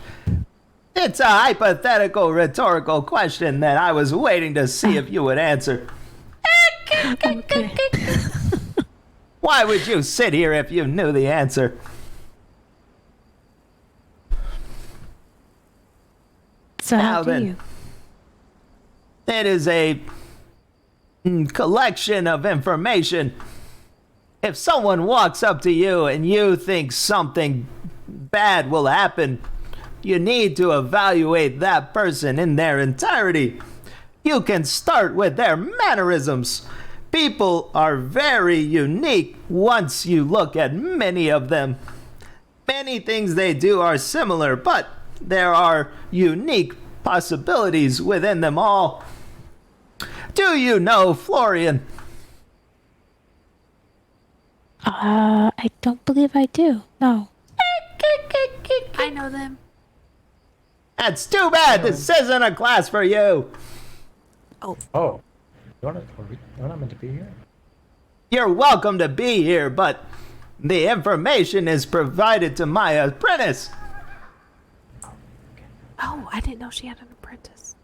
It's a hypothetical rhetorical question that I was waiting to see if you would answer. Okay. Why would you sit here if you knew the answer? So Now how do then. you? It is a collection of information. If someone walks up to you and you think something bad will happen, you need to evaluate that person in their entirety. You can start with their mannerisms. People are very unique once you look at many of them. Many things they do are similar, but there are unique possibilities within them all. Do you know Florian? I don't believe I do. No. I know them. That's too bad. This isn't a class for you. Oh, you're not meant to be here? You're welcome to be here, but the information is provided to my apprentice. Oh, I didn't know she had an apprentice.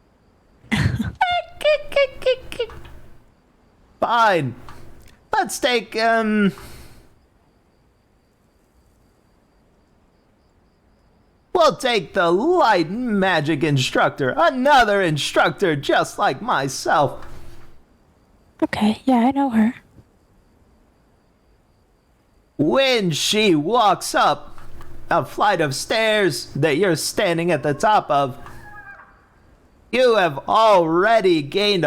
Fine. Let's take, we'll take the light magic instructor. Another instructor just like myself. Okay, yeah, I know her. When she walks up a flight of stairs that you're standing at the top of, you have already gained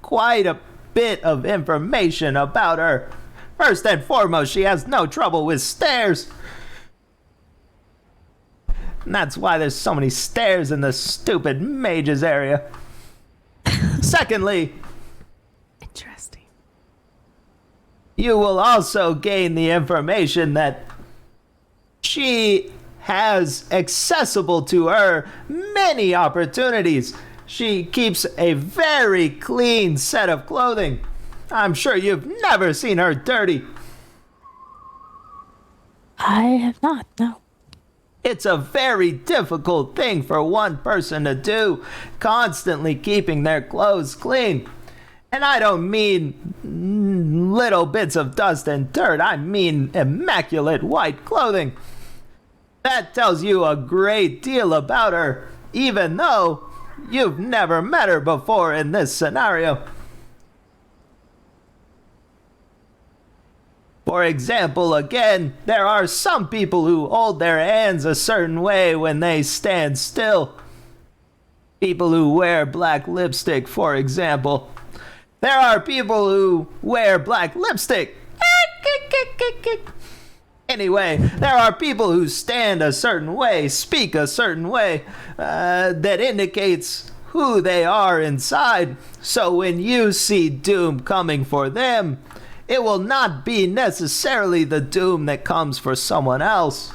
quite a bit of information about her. First and foremost, she has no trouble with stairs. And that's why there's so many stairs in the stupid mages area. Secondly, Interesting. you will also gain the information that she has accessible to her many opportunities. She keeps a very clean set of clothing. I'm sure you've never seen her dirty. I have not, no. It's a very difficult thing for one person to do, constantly keeping their clothes clean. And I don't mean little bits of dust and dirt, I mean immaculate white clothing. That tells you a great deal about her. even though you've never met her before in this scenario. For example, again, there are some people who hold their hands a certain way when they stand still. People who wear black lipstick, for example. There are people who wear black lipstick. Anyway, there are people who stand a certain way, speak a certain way, that indicates who they are inside. So when you see doom coming for them, it will not be necessarily the doom that comes for someone else.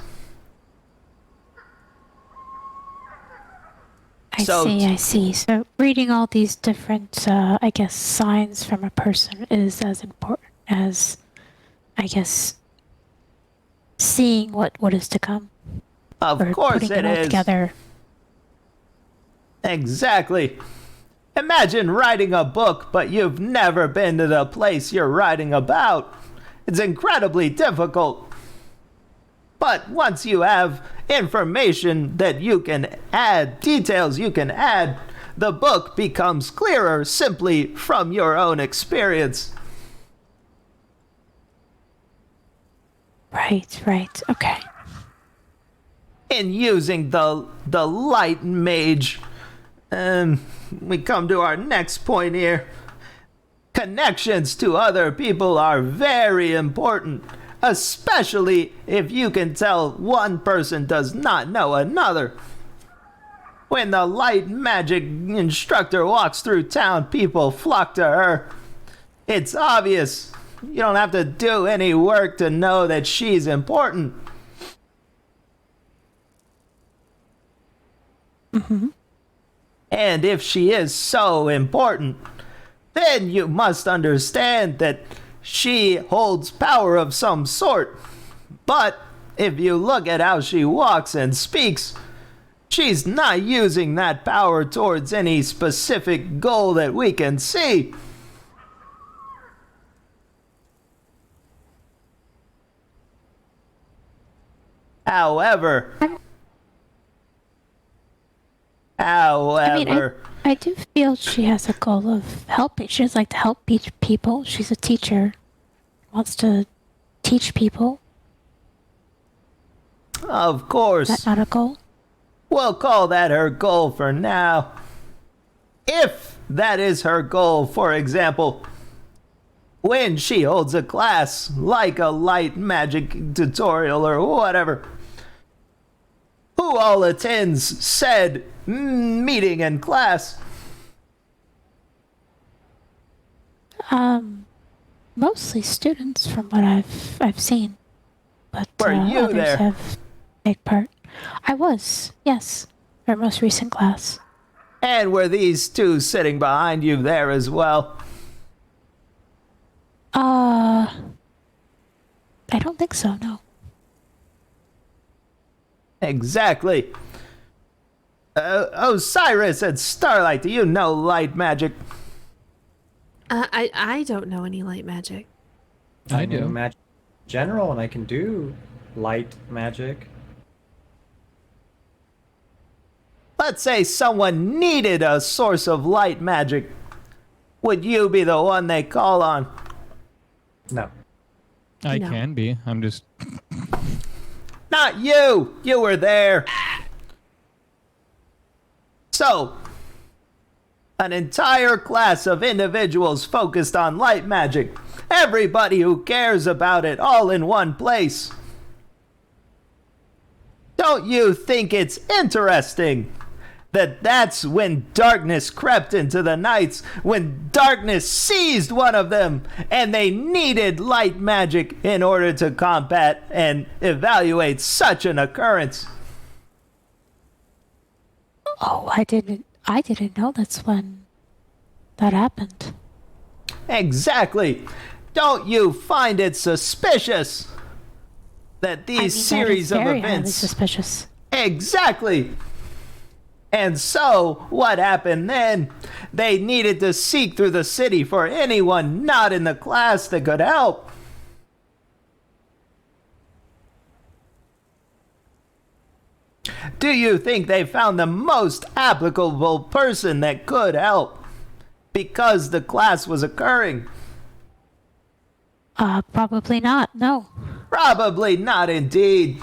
I see. So reading all these different, I guess, signs from a person is as important as, I guess, seeing what is to come. Of course putting it all is. Together. Exactly. Imagine writing a book, but you've never been to the place you're writing about. It's incredibly difficult. But once you have information that you can add, details you can add, the book becomes clearer simply from your own experience. Right. Okay. In using the light mage, we come to our next point here. Connections to other people are very important, especially if you can tell one person does not know another. When the light magic instructor walks through town, people flock to her. It's obvious. You don't have to do any work to know that she's important. Mm-hmm. And if she is so important, then you must understand that she holds power of some sort. But if you look at how she walks and speaks, she's not using that power towards any specific goal that we can see. However, I do feel she has a goal of helping. She does like to help people. She's a teacher. Wants to teach people. Of course. Is that not a goal? We'll call that her goal for now. If that is her goal, for example, when she holds a class, like a light magic tutorial or whatever, who all attends said meeting in class? Mostly students from what I've seen. But Were you others there? have take part. I was, yes. Our most recent class. And were these two sitting behind you there as well? I don't think so, no. Exactly. Osiris and Starlight, do you know light magic? I don't know any light magic. I know magic general, and I can do light magic. Let's say someone needed a source of light magic. Would you be the one they call on? No. I No. can be. I'm just. Not you! You were there! So, an entire class of individuals focused on light magic. Everybody who cares about it all in one place. Don't you think it's interesting that that's when darkness crept into the nights, when darkness seized one of them, and they needed light magic in order to combat and evaluate such an occurrence? Oh, I didn't know that's when that happened. Exactly. Don't you find it suspicious that these series that is of very highly events... suspicious. Exactly. And so, what happened then? They needed to seek through the city for anyone not in the class that could help. do you think they found the most applicable person that could help because the class was occurring? Probably not, no. Probably not indeed.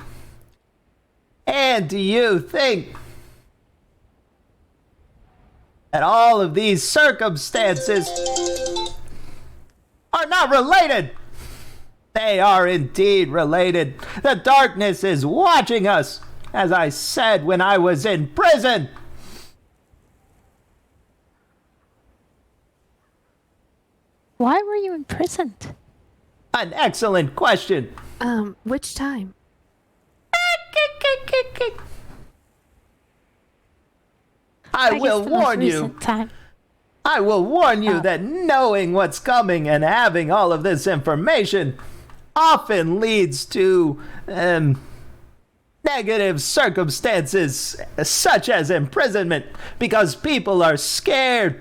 And do you think that all of these circumstances are not related? They are indeed related. The darkness is watching us, as I said when I was in prison. Why were you imprisoned? An excellent question. Which time? I guess will the most warn you. recent time. I will warn you Oh. that knowing what's coming and having all of this information often leads to negative circumstances such as imprisonment because people are scared.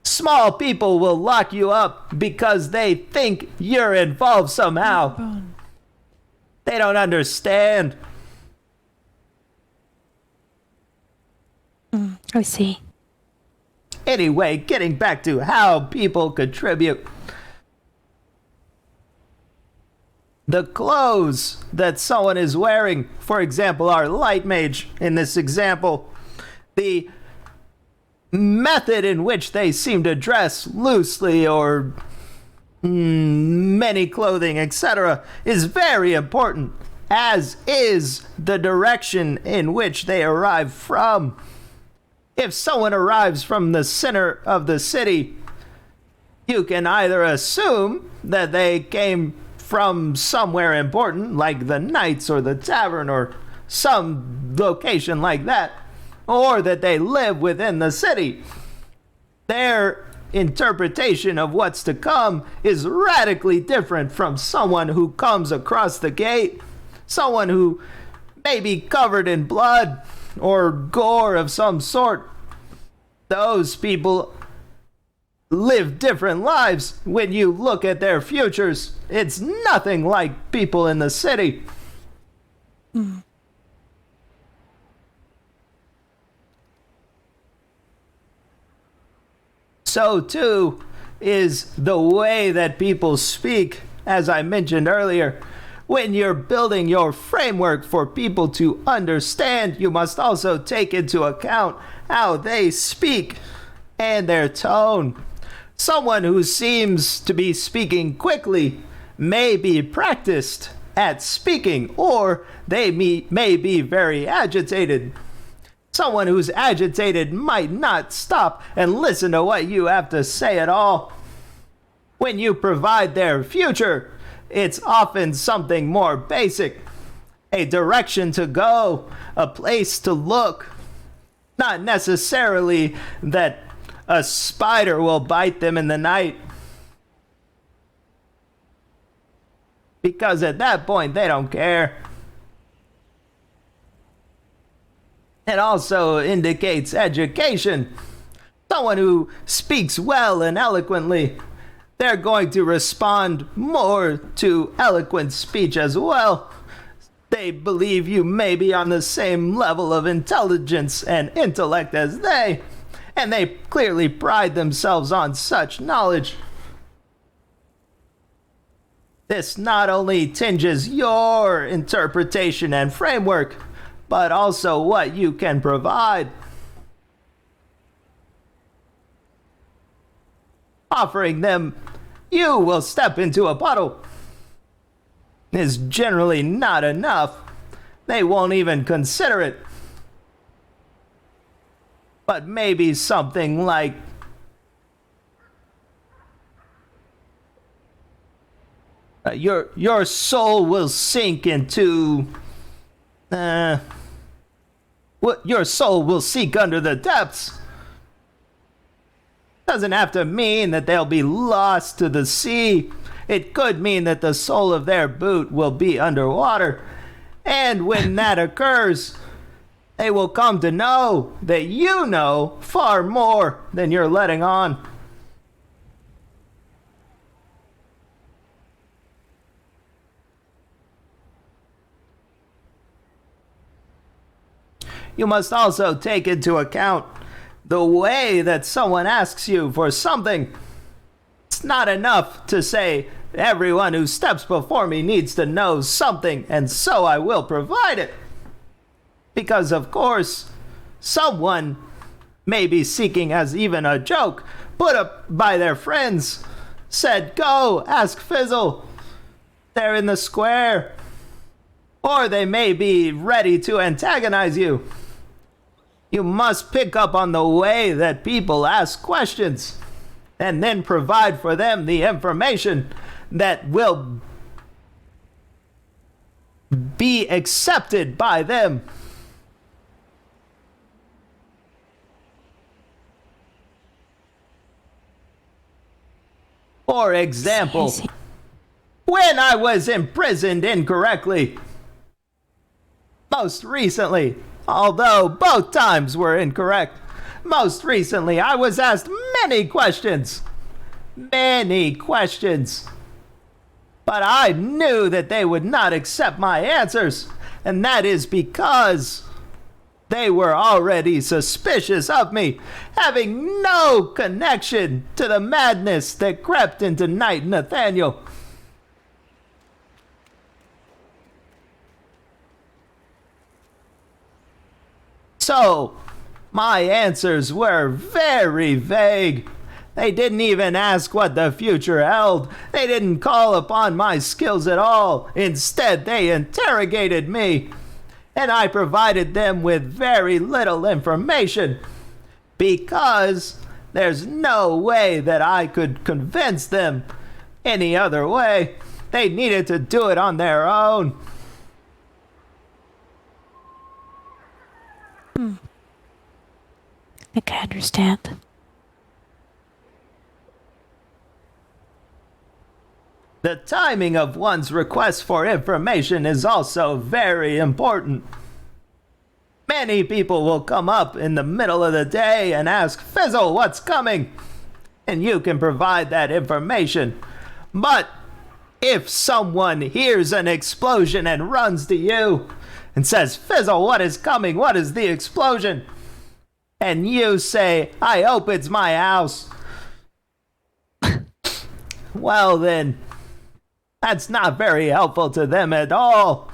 Small people will lock you up because they think you're involved somehow. They don't understand. I see. Anyway, getting back to how people contribute. The clothes that someone is wearing, for example, our light mage in this example, the method in which they seem to dress loosely or many clothing, etc., is very important, as is the direction in which they arrive from. If someone arrives from the center of the city, you can either assume that they came from somewhere important, like the Knights or the tavern or some location like that, or that they live within the city. Their interpretation of what's to come is radically different from someone who comes across the gate, someone who may be covered in blood or gore of some sort. Those people live different lives. When you look at their futures, it's nothing like people in the city. So too is the way that people speak, as I mentioned earlier. When you're building your framework for people to understand, you must also take into account how they speak and their tone. Someone who seems to be speaking quickly may be practiced at speaking, or they may be very agitated. Someone who's agitated might not stop and listen to what you have to say at all. When you provide their future, it's often something more basic. A direction to go, a place to look. Not necessarily that a spider will bite them in the night. Because at that point, they don't care. It also indicates education. Someone who speaks well and eloquently, they're going to respond more to eloquent speech as well. They believe you may be on the same level of intelligence and intellect as they, and they clearly pride themselves on such knowledge. This not only tinges your interpretation and framework, but also what you can provide. Offering them, you will step into a puddle, is generally not enough. They won't even consider it. But maybe something like, your soul will sink into your soul will seek under the depths. Doesn't have to mean that they'll be lost to the sea. It could mean that the sole of their boot will be underwater. And when that occurs, they will come to know that you know far more than you're letting on. you must also take into account the way that someone asks you for something. It's not enough to say, everyone who steps before me needs to know something, and so I will provide it. Because, of course, someone may be seeking as even a joke put up by their friends, said, go, ask Fizzle. They're in the square. Or they may be ready to antagonize you. You must pick up on the way that people ask questions and then provide for them the information that will be accepted by them. For example, when I was imprisoned incorrectly, most recently, although both times were incorrect, most recently I was asked many questions. Many questions. But I knew that they would not accept my answers, and that is because they were already suspicious of me, having no connection to the madness that crept into Knight Nathaniel. So, my answers were very vague. They didn't even ask what the future held. They didn't call upon my skills at all. Instead, they interrogated me. And I provided them with very little information. Because there's no way that I could convince them any other way. They needed to do it on their own. I think I understand. The timing of one's request for information is also very important. Many people will come up in the middle of the day and ask, Fizzle, what's coming? And you can provide that information. But if someone hears an explosion and runs to you and says, Fizzle, what is coming? What is the explosion? And you say, I hope it's my house. Well then, that's not very helpful to them at all.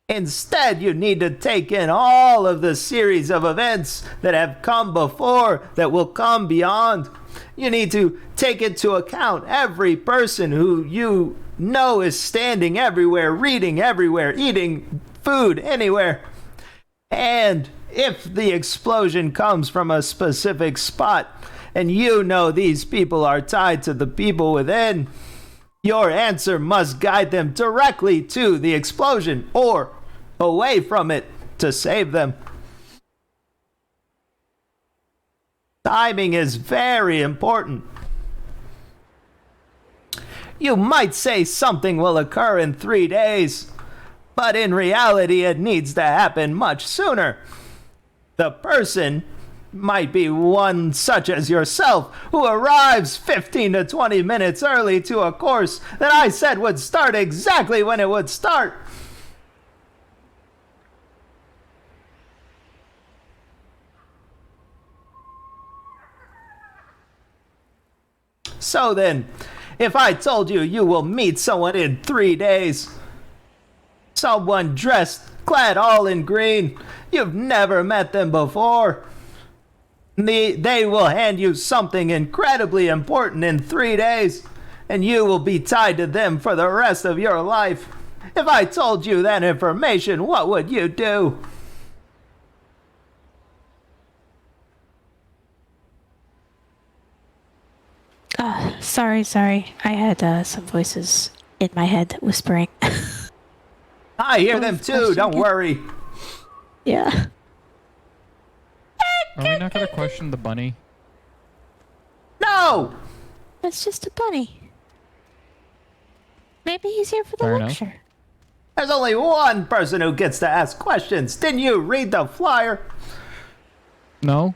Instead, you need to take in all of the series of events that have come before, that will come beyond. You need to take into account every person who you know is standing everywhere, reading everywhere, eating food anywhere. And if the explosion comes from a specific spot, and you know these people are tied to the people within, your answer must guide them directly to the explosion or away from it to save them. Timing is very important. You might say something will occur in 3 days, but in reality it needs to happen much sooner. The person might be one such as yourself who arrives 15 to 20 minutes early to a course that I said would start exactly when it would start. So then, if I told you you will meet someone in 3 days, someone dressed, clad all in green, you've never met them before, they will hand you something incredibly important in 3 days, and you will be tied to them for the rest of your life. If I told you that information, what would you do? Sorry. I had some voices in my head whispering. I hear them too, don't worry. Yeah. Are we not going to question the bunny? No! It's just a bunny. Maybe he's here for the Fair enough. lecture. There's only one person who gets to ask questions. Didn't you read the flyer? No?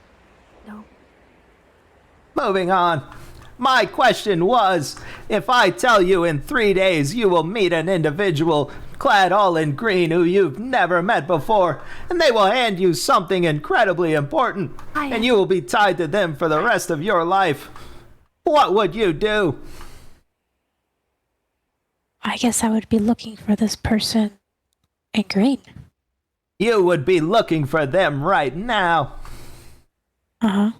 Moving on. My question was, if I tell you in 3 days you will meet an individual clad all in green, who you've never met before, and they will hand you something incredibly important, and you will be tied to them for the rest of your life. What would you do? I guess I would be looking for this person in green. You would be looking for them right now. Uh-huh.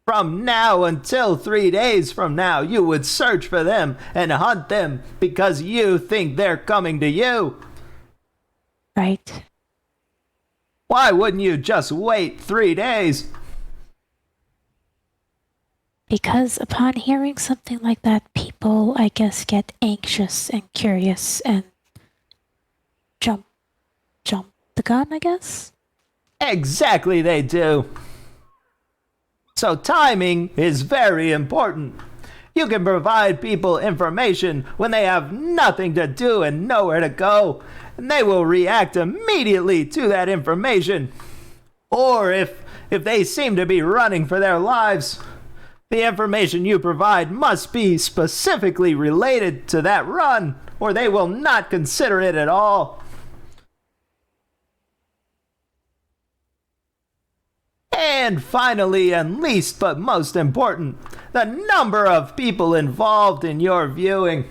From now until 3 days from now, you would search for them and hunt them because you think they're coming to you. Right. Why wouldn't you just wait 3 days? Because upon hearing something like that, people, I guess, get anxious and curious and jump the gun, I guess? Exactly, they do. So timing is very important. You can provide people information when they have nothing to do and nowhere to go, and they will react immediately to that information. Or if they seem to be running for their lives, the information you provide must be specifically related to that run, or they will not consider it at all. And finally, and least but most important, the number of people involved in your viewing.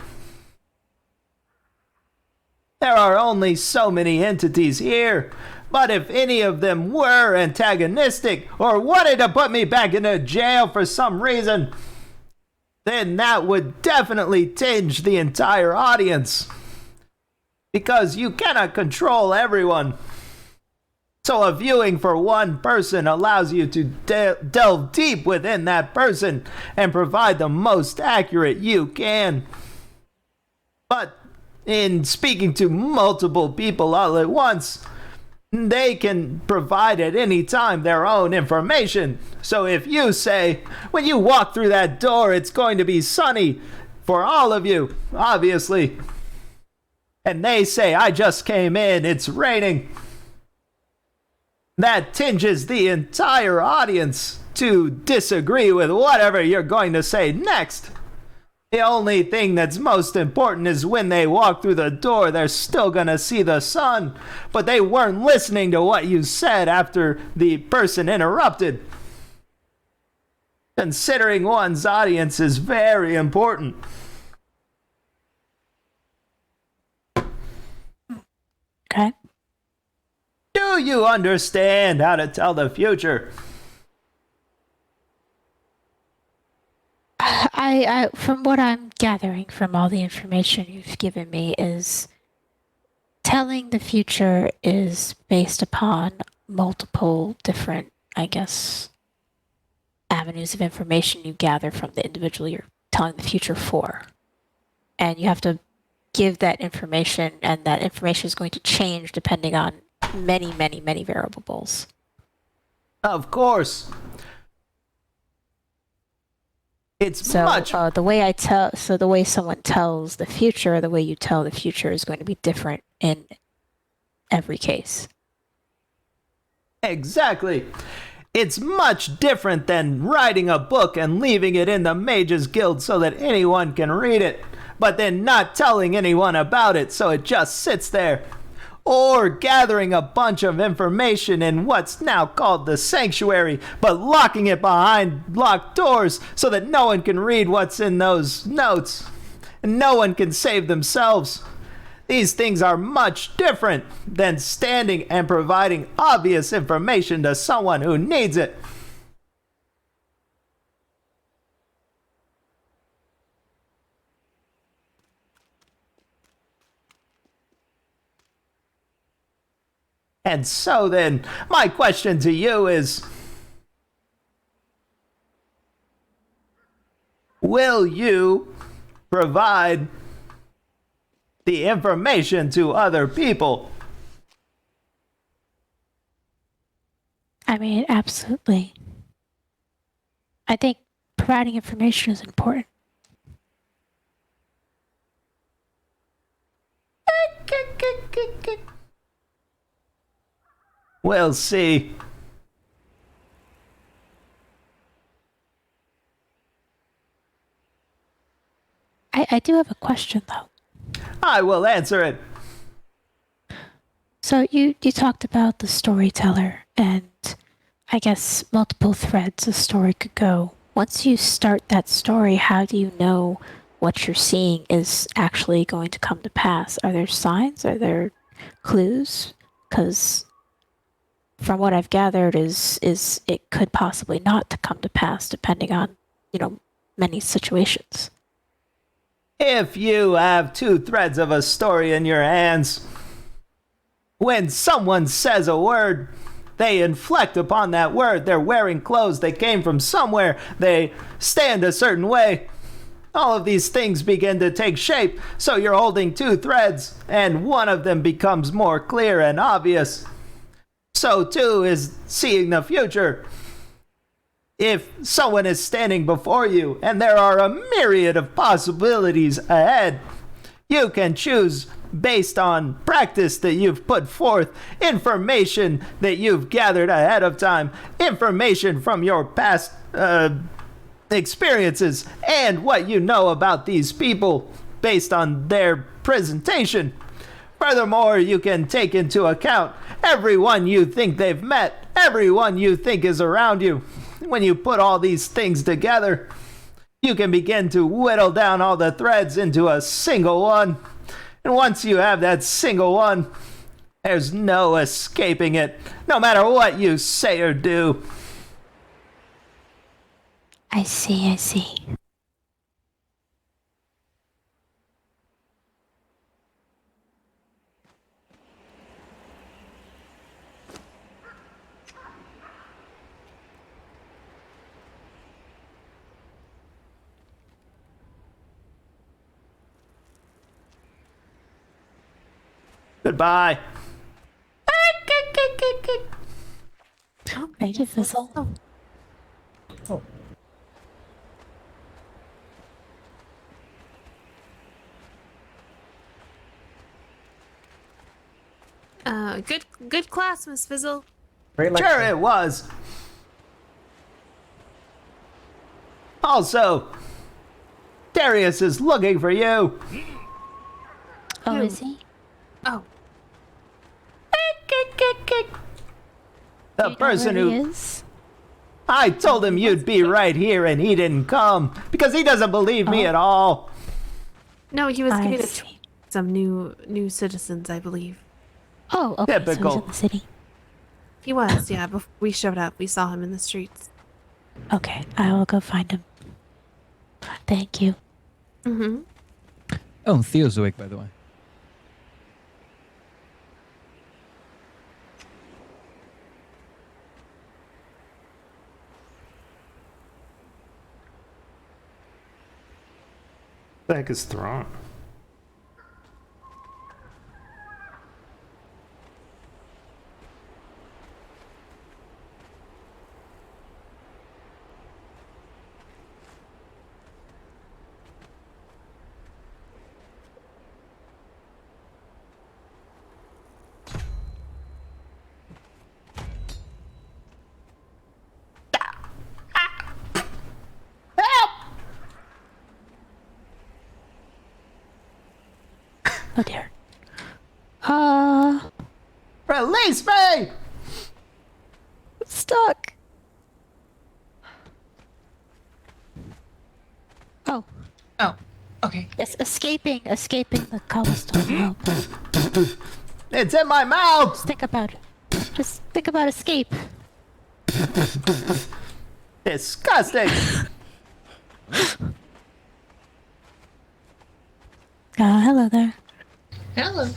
There are only so many entities here, but if any of them were antagonistic or wanted to put me back into jail for some reason, then that would definitely tinge the entire audience. Because you cannot control everyone. So a viewing for one person allows you to delve deep within that person and provide the most accurate you can. But in speaking to multiple people all at once, they can provide at any time their own information. So if you say, when you walk through that door, it's going to be sunny for all of you, obviously. And they say, I just came in, it's raining. That tinges the entire audience to disagree with whatever you're going to say next. The only thing that's most important is when they walk through the door, they're still gonna see the sun, but they weren't listening to what you said after the person interrupted. Considering one's audience is very important. Okay. Do you understand how to tell the future? I from what I'm gathering from all the information you've given me is telling the future is based upon multiple different, I guess, avenues of information you gather from the individual you're telling the future for. And you have to give that information, and that information is going to change depending on many variables. Of course. It's So much. the way someone tells the future, the way you tell the future is going to be different in every case. Exactly. It's much different than writing a book and leaving it in the Mages Guild so that anyone can read it, but then not telling anyone about it so it just sits there. Or gathering a bunch of information in what's now called the Sanctuary, but locking it behind locked doors so that no one can read what's in those notes. And no one can save themselves. These things are much different than standing and providing obvious information to someone who needs it. And so then, my question to you is, will you provide the information to other people? I mean, absolutely. I think providing information is important. We'll see. I do have a question, though. I will answer it. So you talked about the storyteller, and I guess multiple threads a story could go. Once you start that story, how do you know what you're seeing is actually going to come to pass? Are there signs? Are there clues? Because from what I've gathered, is it could possibly not to come to pass, depending on many situations. If you have 2 threads of a story in your hands, when someone says a word, they inflect upon that word. They're wearing clothes. They came from somewhere. They stand a certain way. All of these things begin to take shape. So you're holding 2 threads, and one of them becomes more clear and obvious. So too is seeing the future. If someone is standing before you and there are a myriad of possibilities ahead, you can choose based on practice that you've put forth, information that you've gathered ahead of time, information from your past experiences, and what you know about these people based on their presentation. Furthermore, you can take into account everyone you think they've met, everyone you think is around you. When you put all these things together, you can begin to whittle down all the threads into a single one. And once you have that single one, there's no escaping it, no matter what you say or do. I see. Goodbye. Thank you, Fizzle. Oh. Good class, Miss Fizzle. Great Sure lecture. it was. Also, Darius is looking for you. Oh, is he? Oh, The Do you know person where he who is? I told him you'd be right here and he didn't come because he doesn't believe me at all. no, he was I giving see. some new citizens, I believe. Oh, okay. So Typical. he's in the city. He was, yeah. Before we showed up, we saw him in the streets. Okay, I will go find him. Thank you. Mm-hmm. Oh, Theo's awake, by the way. The heck is Thrawn? Oh dear. Release me! Stuck. Oh, Oh, okay. yes, escaping the cobblestone help. It's in my mouth! Just think about escape. Disgusting! Hello there. Hello.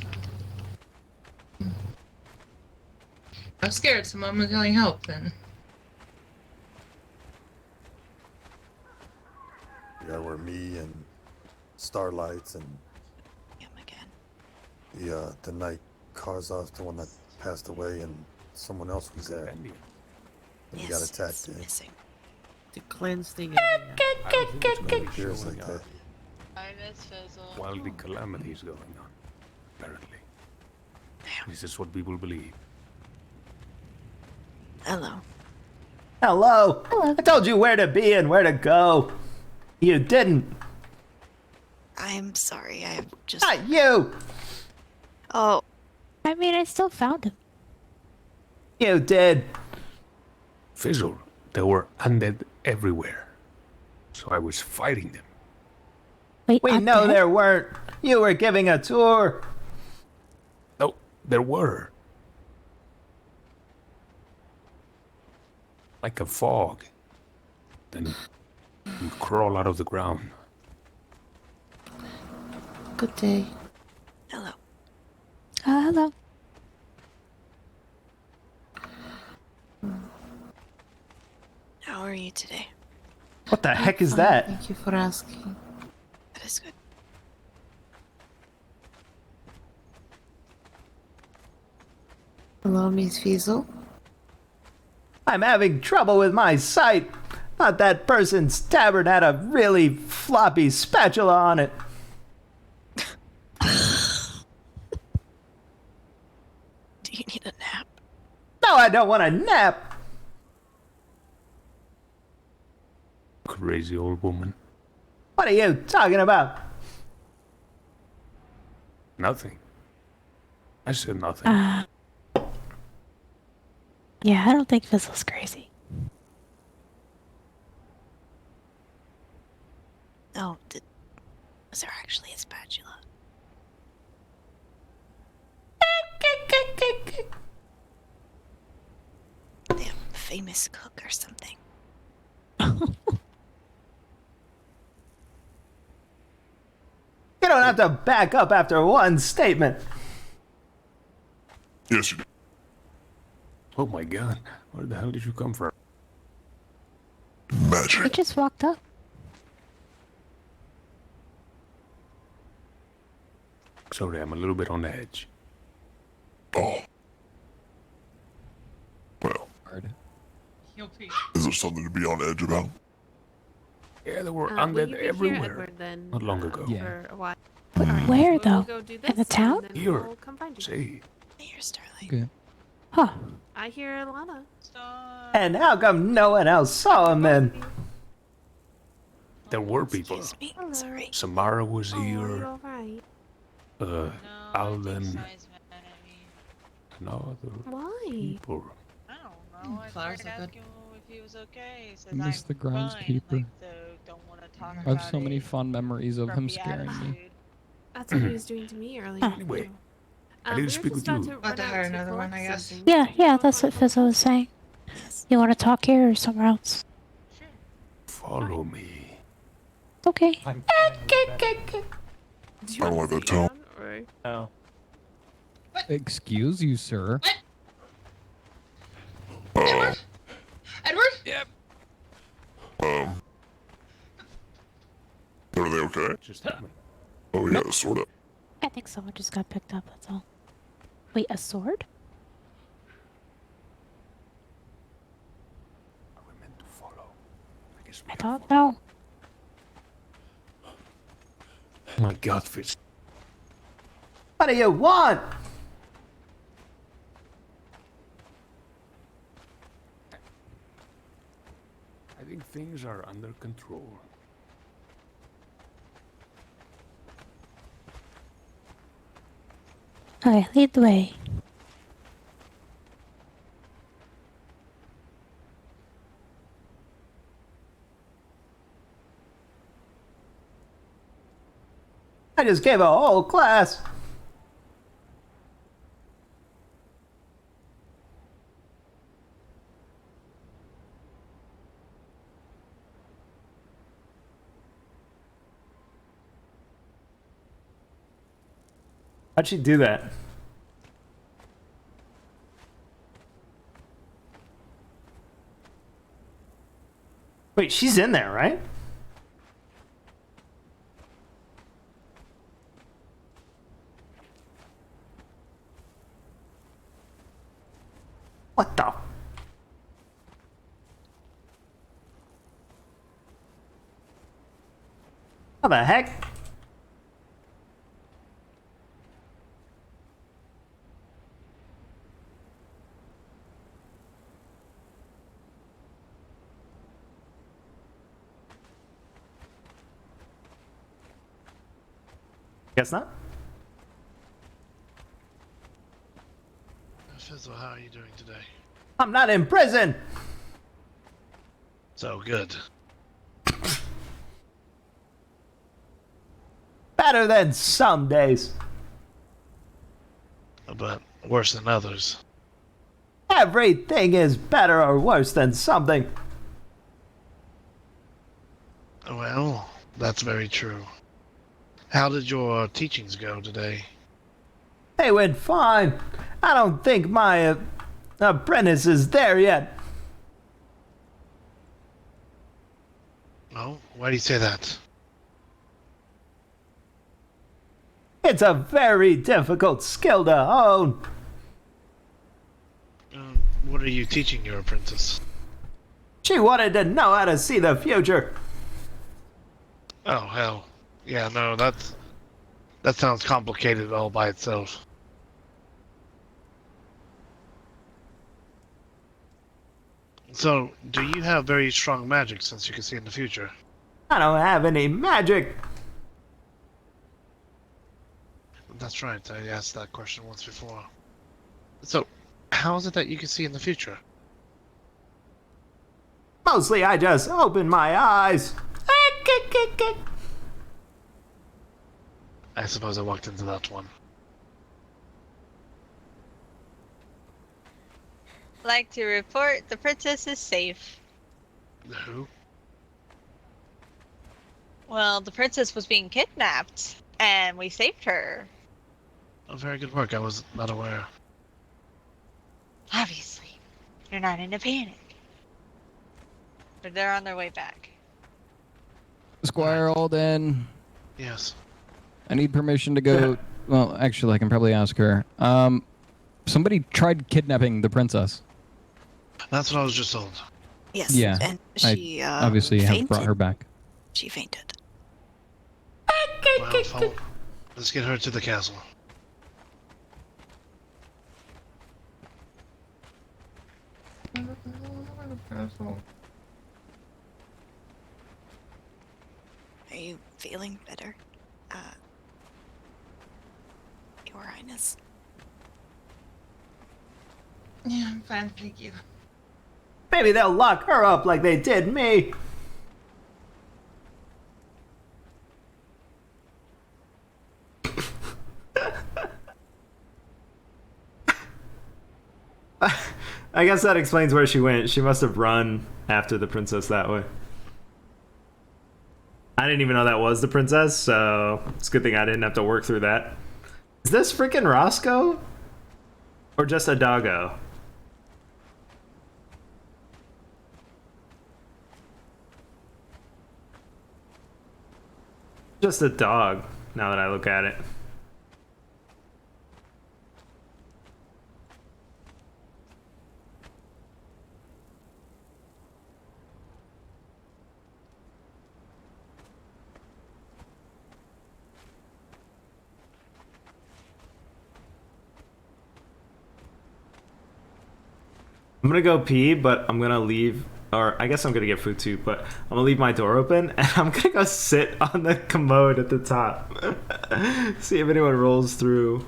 I'm scared, so I'm going help then. Yeah, where me and Starlights and the night Karzov's the one that passed away, and someone else was there. And we got attacked. To cleanse the Appears like that. I miss Fizzle. While the calamity is going on, apparently. This is what people believe. Hello. Hello. Hello. I told you where to be and where to go. You didn't. I'm sorry. I just. Not you. Oh. I mean, I still found him. You did. Fizzle, there were undead everywhere. So I was fighting them. Wait, We I'm know dead? there weren't. You were giving a tour. No, there were. Like a fog. Then you crawl out of the ground. Good day. Hello. Hello. How are you today? What the heck is Fine, that? Thank you for asking. That is good. Hello, Miss Fizzle. I'm having trouble with my sight. Thought that person's tabard had a really floppy spatula on it. Do you need a nap? No, I don't want a nap. Crazy old woman. What are you talking about? Nothing. I said nothing. Yeah, I don't think Fizzle's crazy. Oh, was there actually a spatula? Damn, famous cook or something. You don't have to back up after one statement. Yes, you do. Oh my god. Where the hell did you come from? He just walked up. Sorry, I'm a little bit on edge. Oh. Well, is there something to be on edge about? Yeah, there were Will undead you be here, everywhere. Edward, then, Not long ago. for a while? Where We'll though? go do In this, the town? and then Here. we'll come find you. See, Here's Starlight. Okay. Huh. I hear Lana. And how come no one else saw him then? there were people. Excuse me. Hello. Sorry. Samara was Oh, are you here. alright? Alden. And other Why? people. I don't know. I Flowers tried are asking him if he was okay. He says, I miss I'm the groundskeeper. fine. Like, so don't want to talk I about have so many it. fond memories of him Grumpy scaring me. attitude. That's what he was doing to me earlier. Anyway, too. I need to we were speak just with about you. to About run to out hire to another one, collect I guess. something. Yeah, Do you yeah, wanna that's go what to Fizzle was saying. You want to talk here or somewhere else? Sure. Follow me. Okay. I'm fine with that. Do you I don't want like to that tone. sit down, or- No. Excuse you, sir. Edward? Are they okay? Just tell me. Oh yeah, sort of. I think someone just got picked up, that's all. Wait, a sword? Are we meant to follow? I guess we I have don't to know. follow. My god, Fitz. What do you want? I think things are under control. Okay, lead the way. I just gave a whole class. How'd she do that? Wait, she's in there, right? What the? What the heck? Guess not. how are you doing today? I'm not in prison. So good. Better than some days. But worse than others. Everything is better or worse than something. Well, that's very true. How did your teachings go today? They went fine. I don't think my apprentice is there yet. Oh, why do you say that? It's a very difficult skill to hone. What are you teaching your apprentice? She wanted to know how to see the future. Oh, hell. Yeah, no, that sounds complicated all by itself. So, do you have very strong magic since you can see in the future? I don't have any magic. That's right, I asked that question once before. So, how is it that you can see in the future? Mostly I just open my eyes. I suppose I walked into that one. Like to report the princess is safe. Who? Well, the princess was being kidnapped, and we saved her. Oh, very good work, I was not aware. Obviously. You're not in a panic. But they're on their way back. Squire Alden, Yes. I need permission to go. Well, actually, I can probably ask her. Somebody tried kidnapping the princess. That's what I was just told. Yes. Yeah, And she obviously have fainted. brought her back. She fainted. Well, let's get her to the castle. Are you feeling better? Your Highness. Yeah, I'm fine, thank you. Maybe they'll lock her up like they did me. I guess that explains where she went. She must have run after the princess that way. I didn't even know that was the princess, so it's a good thing I didn't have to work through that. Is this freaking Roscoe? Or just a doggo? Just a dog, now that I look at it. I'm gonna go pee, but I'm gonna leave, or I guess I'm gonna get food too, but I'm gonna leave my door open and I'm gonna go sit on the commode at the top. See if anyone rolls through.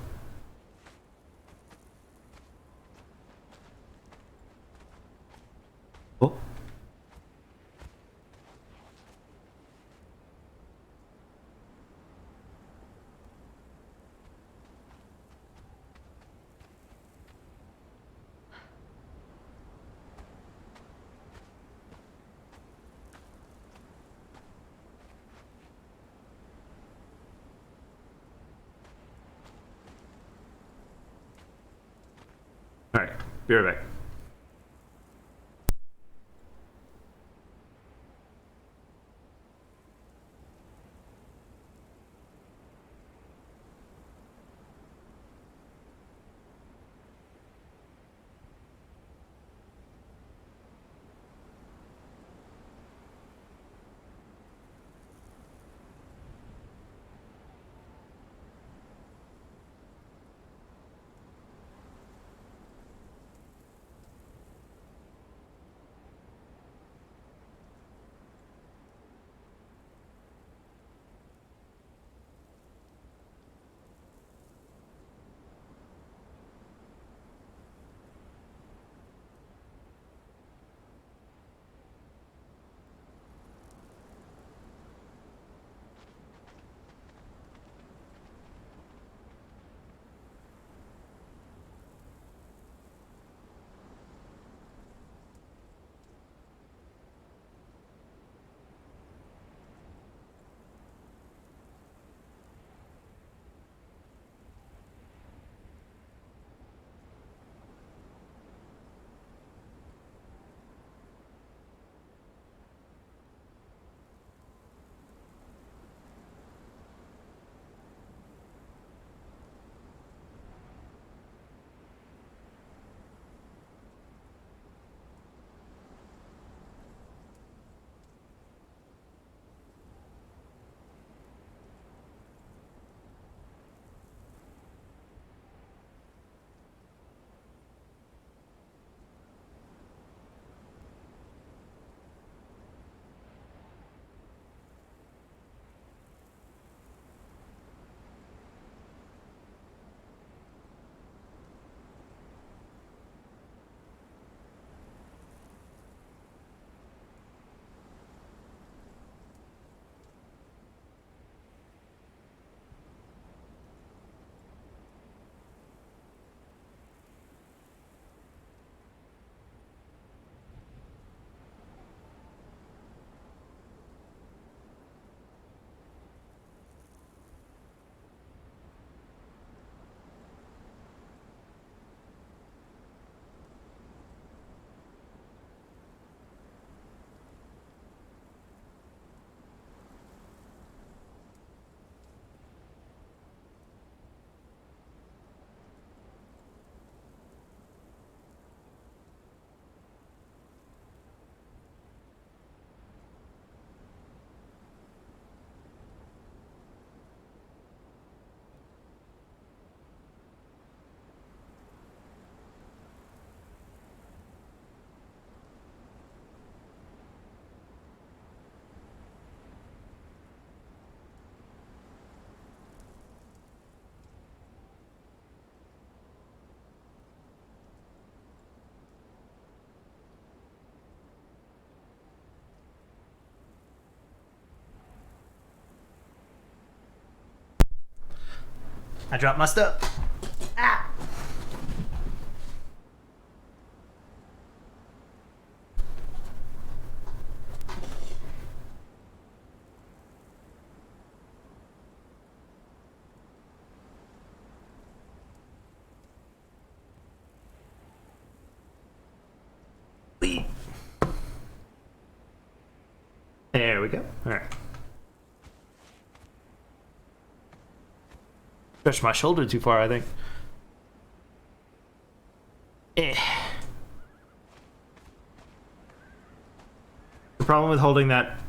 Oh. Alright, be right back. I dropped my stuff. Ah! There we go. All right. Stretched my shoulder too far, I think. The problem with holding that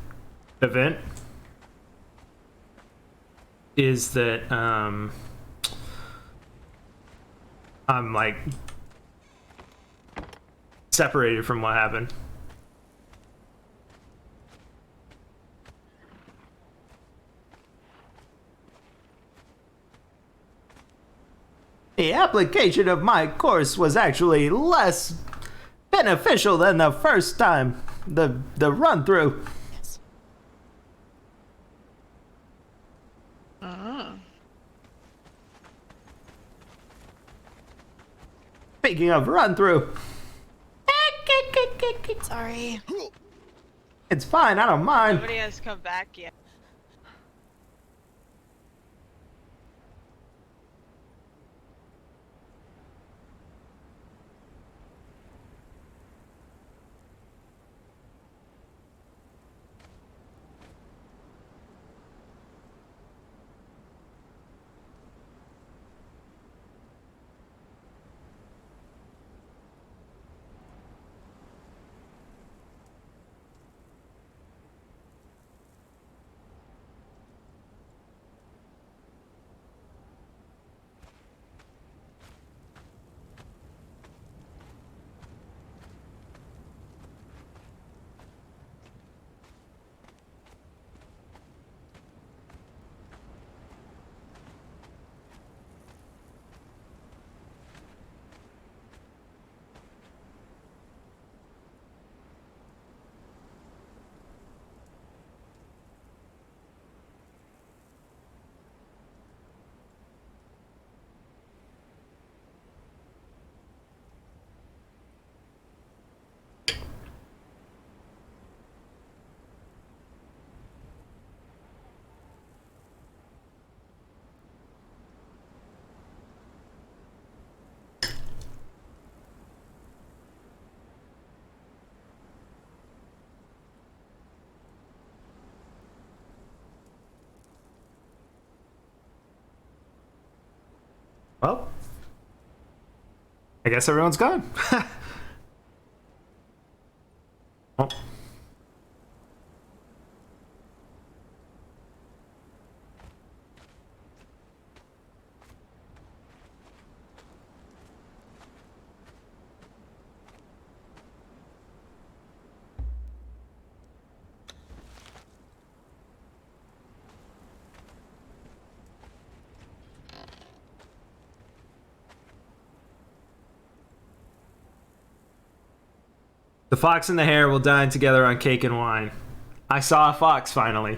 event is that I'm like separated from what happened. The application of my course was actually less beneficial than the first time. The run through. Yes. Speaking of run through. Sorry. It's fine, I don't mind. Nobody has come back yet. Well, I guess everyone's gone. Oh. The fox and the hare will dine together on cake and wine. I saw a fox finally.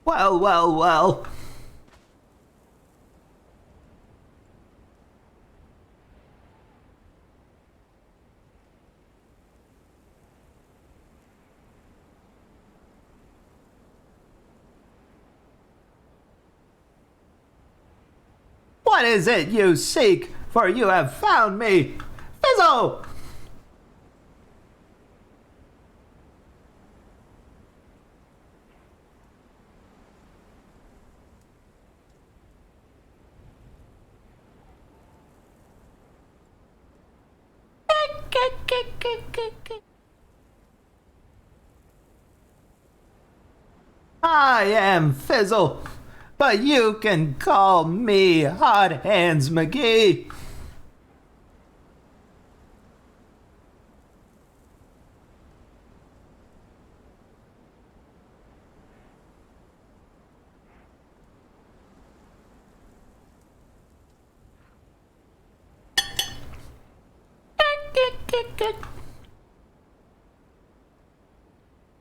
Well, well, well. What is it you seek? For you have found me. Fizzle! I am Fizzle, but you can call me Hot Hands McGee.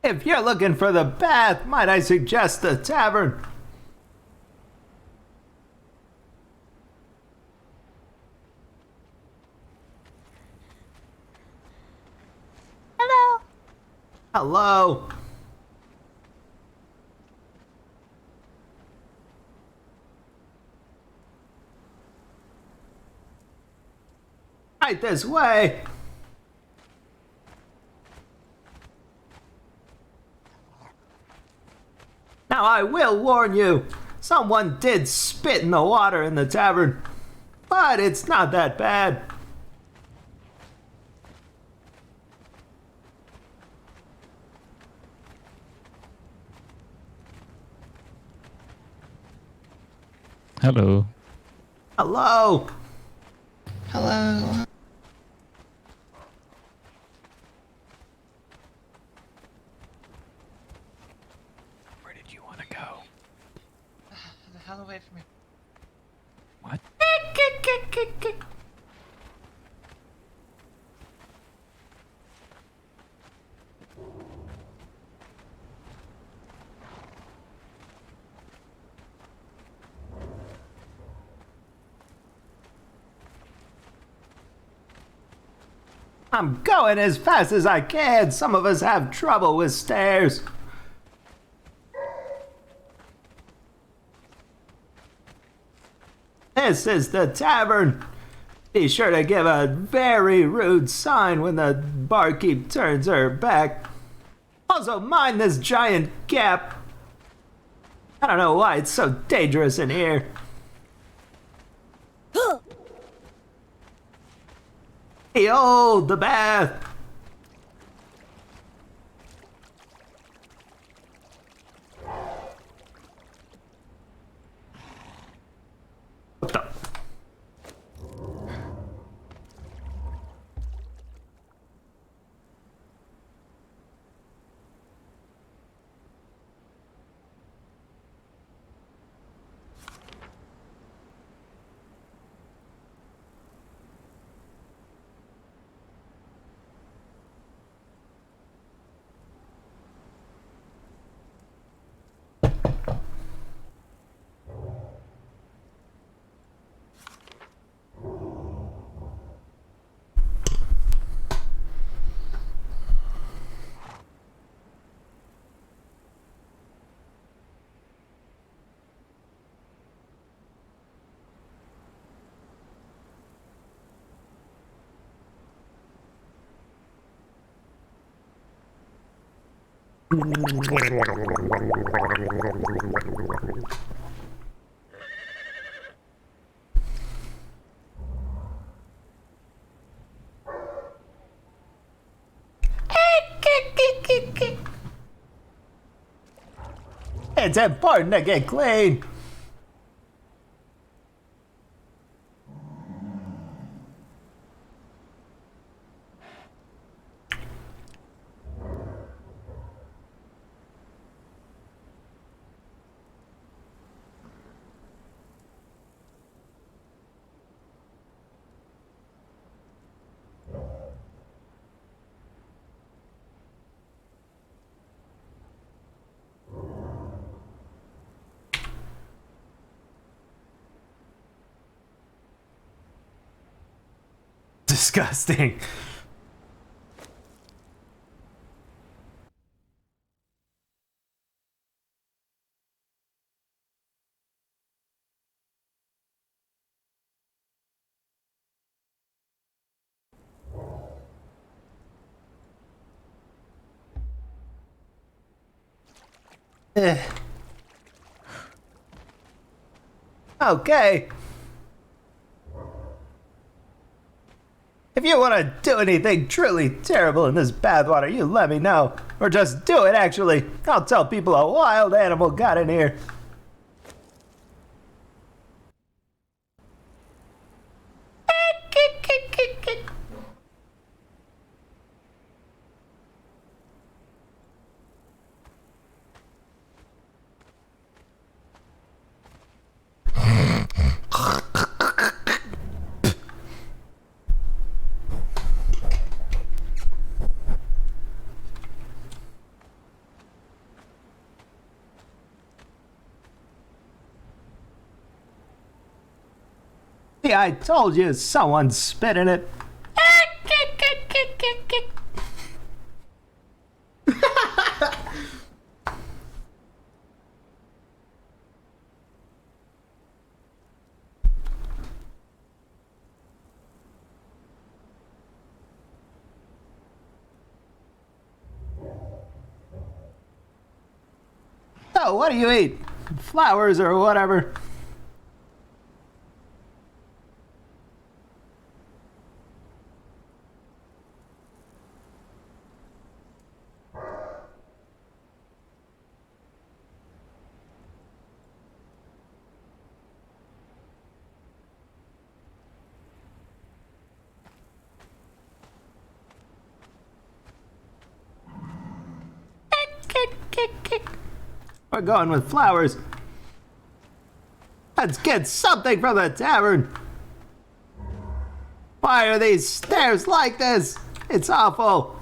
If you're looking for the bath, might I suggest the tavern? Hello. Hello. Right this way. Now I will warn you, someone did spit in the water in the tavern, but it's not that bad. Hello. Hello. Hello. Where did you want to go? The hell away from me. What? I'm going as fast as I can. Some of us have trouble with stairs. This is the tavern. Be sure to give a very rude sign when the barkeep turns her back. Also, mind this giant gap. I don't know why it's so dangerous in here. Behold the bath. What the? It's important to get clean. Disgusting. Okay. If you want to do anything truly terrible in this bathwater, you let me know. Or just do it, actually. I'll tell people a wild animal got in here. See, I told you someone spit in it. So, what do you eat? Flowers or whatever? We're going with flowers. Let's get something from the tavern. Why are these stairs like this? It's awful.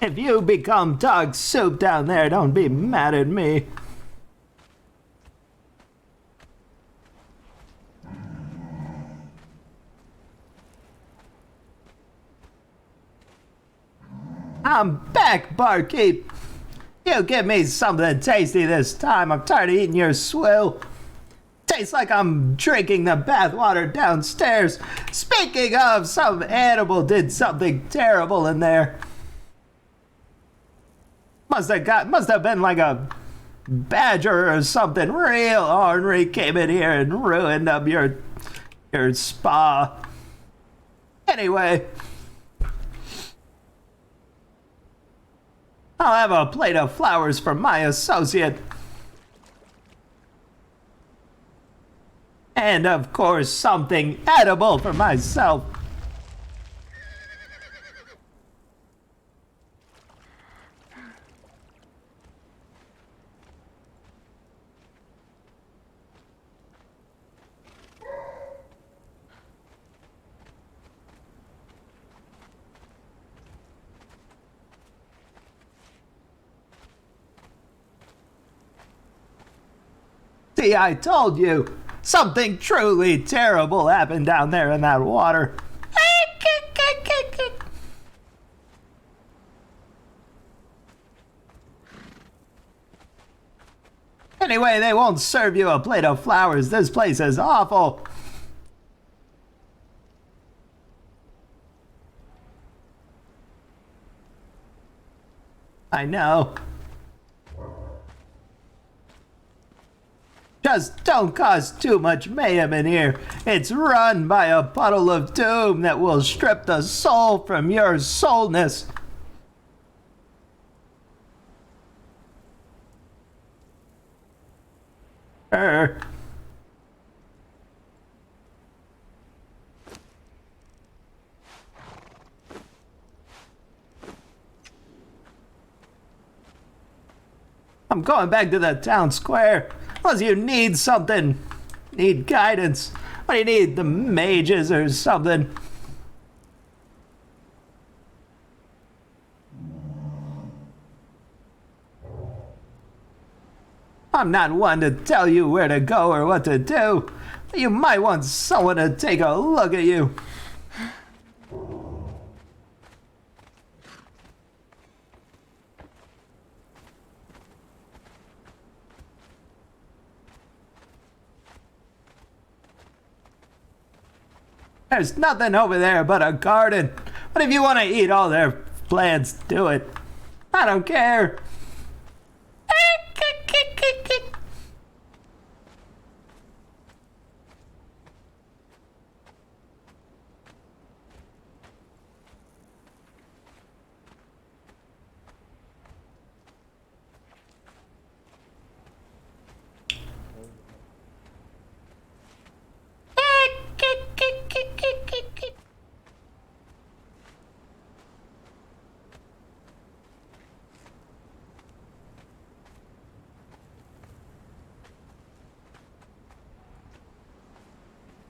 If you become dog soup down there, don't be mad at me. I'm back, barkeep. You give me something tasty this time. I'm tired of eating your swill. Tastes like I'm drinking the bathwater downstairs. Speaking of, some animal did something terrible in there. Must have been like a badger or something real ornery came in here and ruined up your spa. Anyway, I'll have a plate of flowers for my associate. And of course, something edible for myself. See, I told you, something truly terrible happened down there in that water. Anyway, they won't serve you a plate of flowers. This place is awful. I know. Just don't cause too much mayhem in here. It's run by a puddle of doom that will strip the soul from your soulness. I'm going back to the town square. Unless you need something. Need guidance. What do you need? The mages or something? I'm not one to tell you where to go or what to do. You might want someone to take a look at you. There's nothing over there but a garden. But if you want to eat all their plants, do it. I don't care.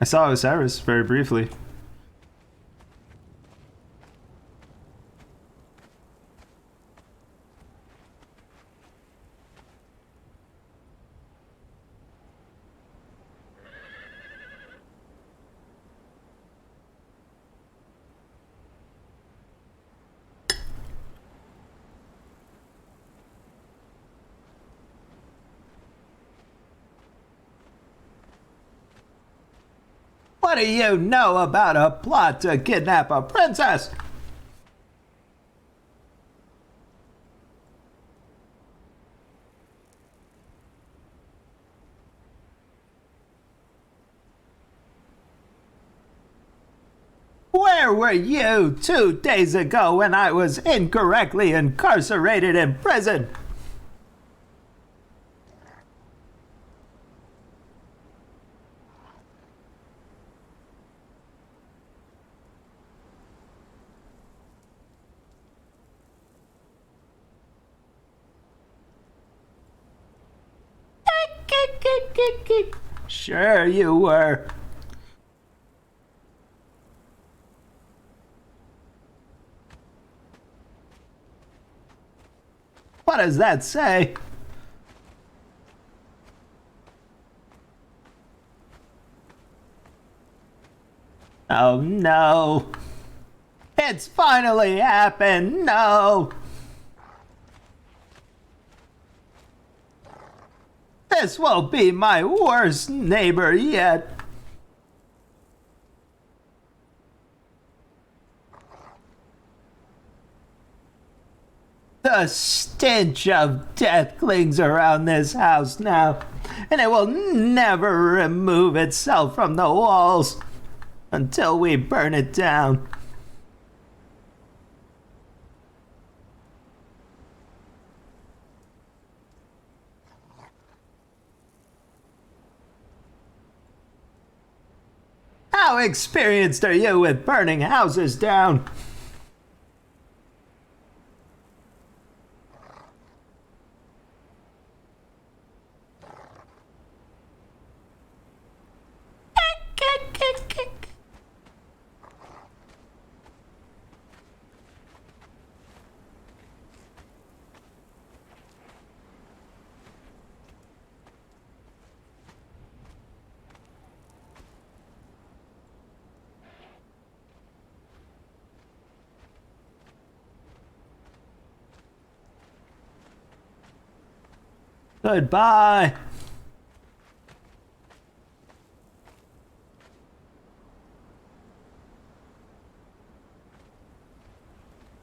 I saw Osiris very briefly. do you know about a plot to kidnap a princess? Where were you 2 days ago when I was incorrectly incarcerated in prison? Sure you were. What does that say? Oh no. It's finally happened. No. This will be my worst neighbor yet. The stench of death clings around this house now, and it will never remove itself from the walls until we burn it down. How experienced are you with burning houses down? Goodbye.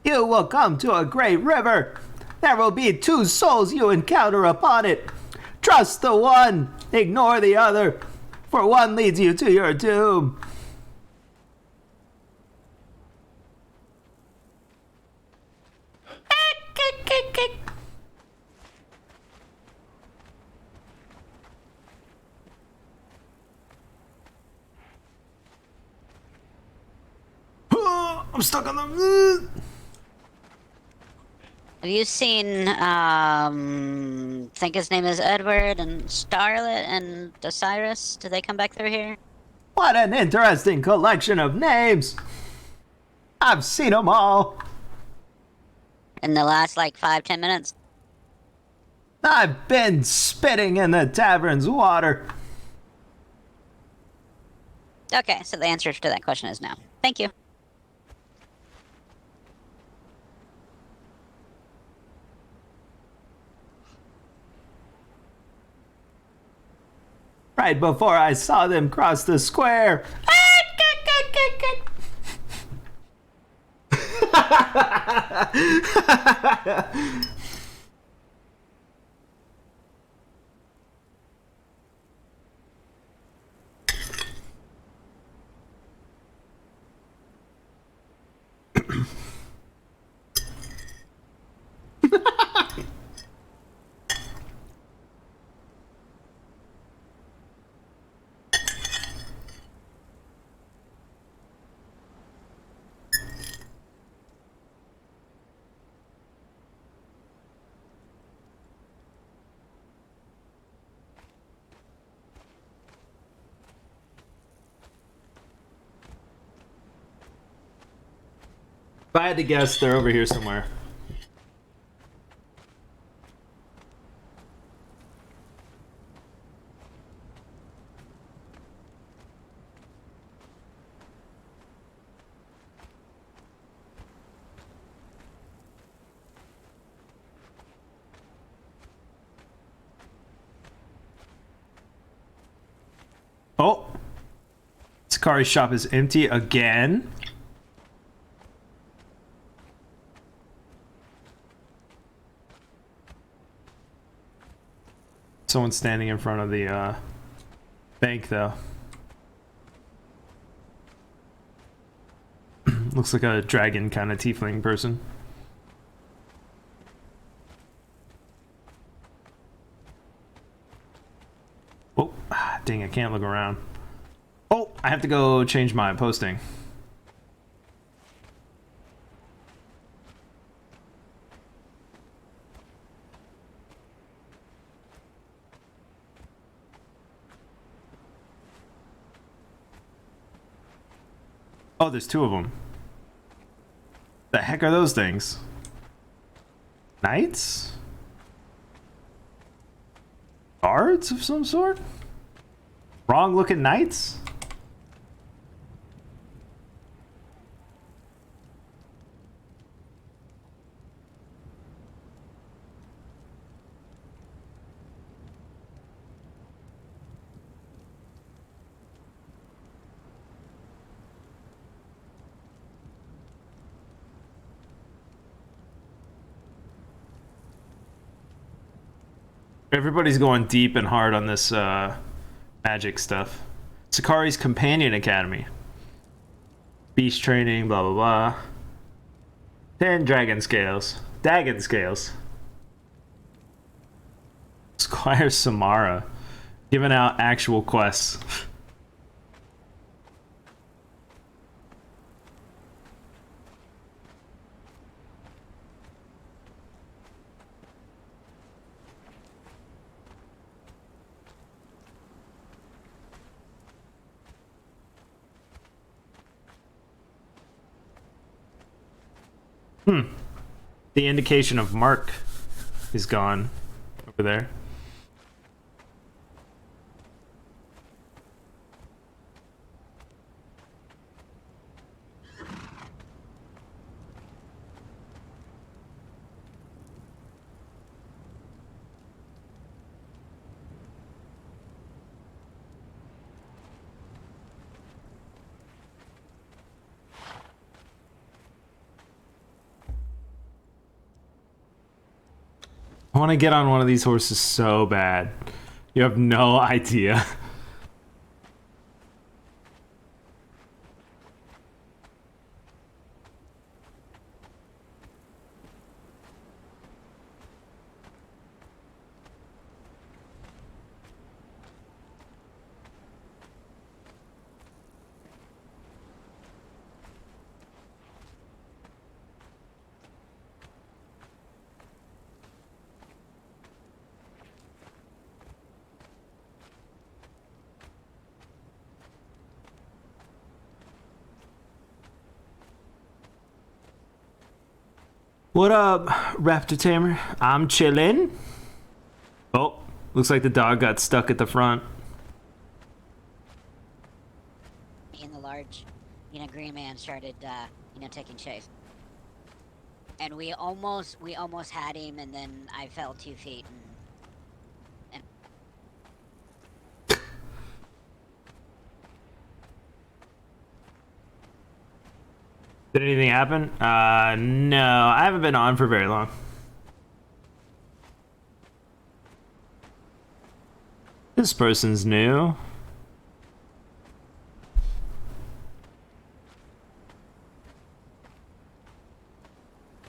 You will come to a great river. There will be 2 souls you encounter upon it. Trust the one, ignore the other, for one leads you to your doom. I'm stuck on the... Have you seen, think his name is Edward and Starlet and Osiris? Did they come back through here? What an interesting collection of names. I've seen them all. In the last, like, 5-10 minutes? I've been spitting in the tavern's water. Okay, so the answer to that question is no. Thank you. Right before I saw them cross the square. If I had to guess, they're over here somewhere. Sakari's shop is empty again. Someone's standing in front of the bank, though. Looks like a dragon kind of tiefling person. Oh, dang, I can't look around. Oh, I have to go change my posting. Oh, there's two of them. The heck are those things? Knights? Guards of some sort? Wrong looking knights? Everybody's going deep and hard on this magic stuff. Sakari's Companion Academy. Beast training, blah blah blah. 10 dragon scales. Dagon scales. Squire Samara. Giving out actual quests. The indication of Mark is gone over there. I want to get on one of these horses so bad. You have no idea. What up, Raptor Tamer? I'm chillin'. Oh, looks like the dog got stuck at the front. In the large, green man started, taking chase. And we almost had him, and then I fell 2 feet and Did anything happen? No, I haven't been on for very long. This person's new.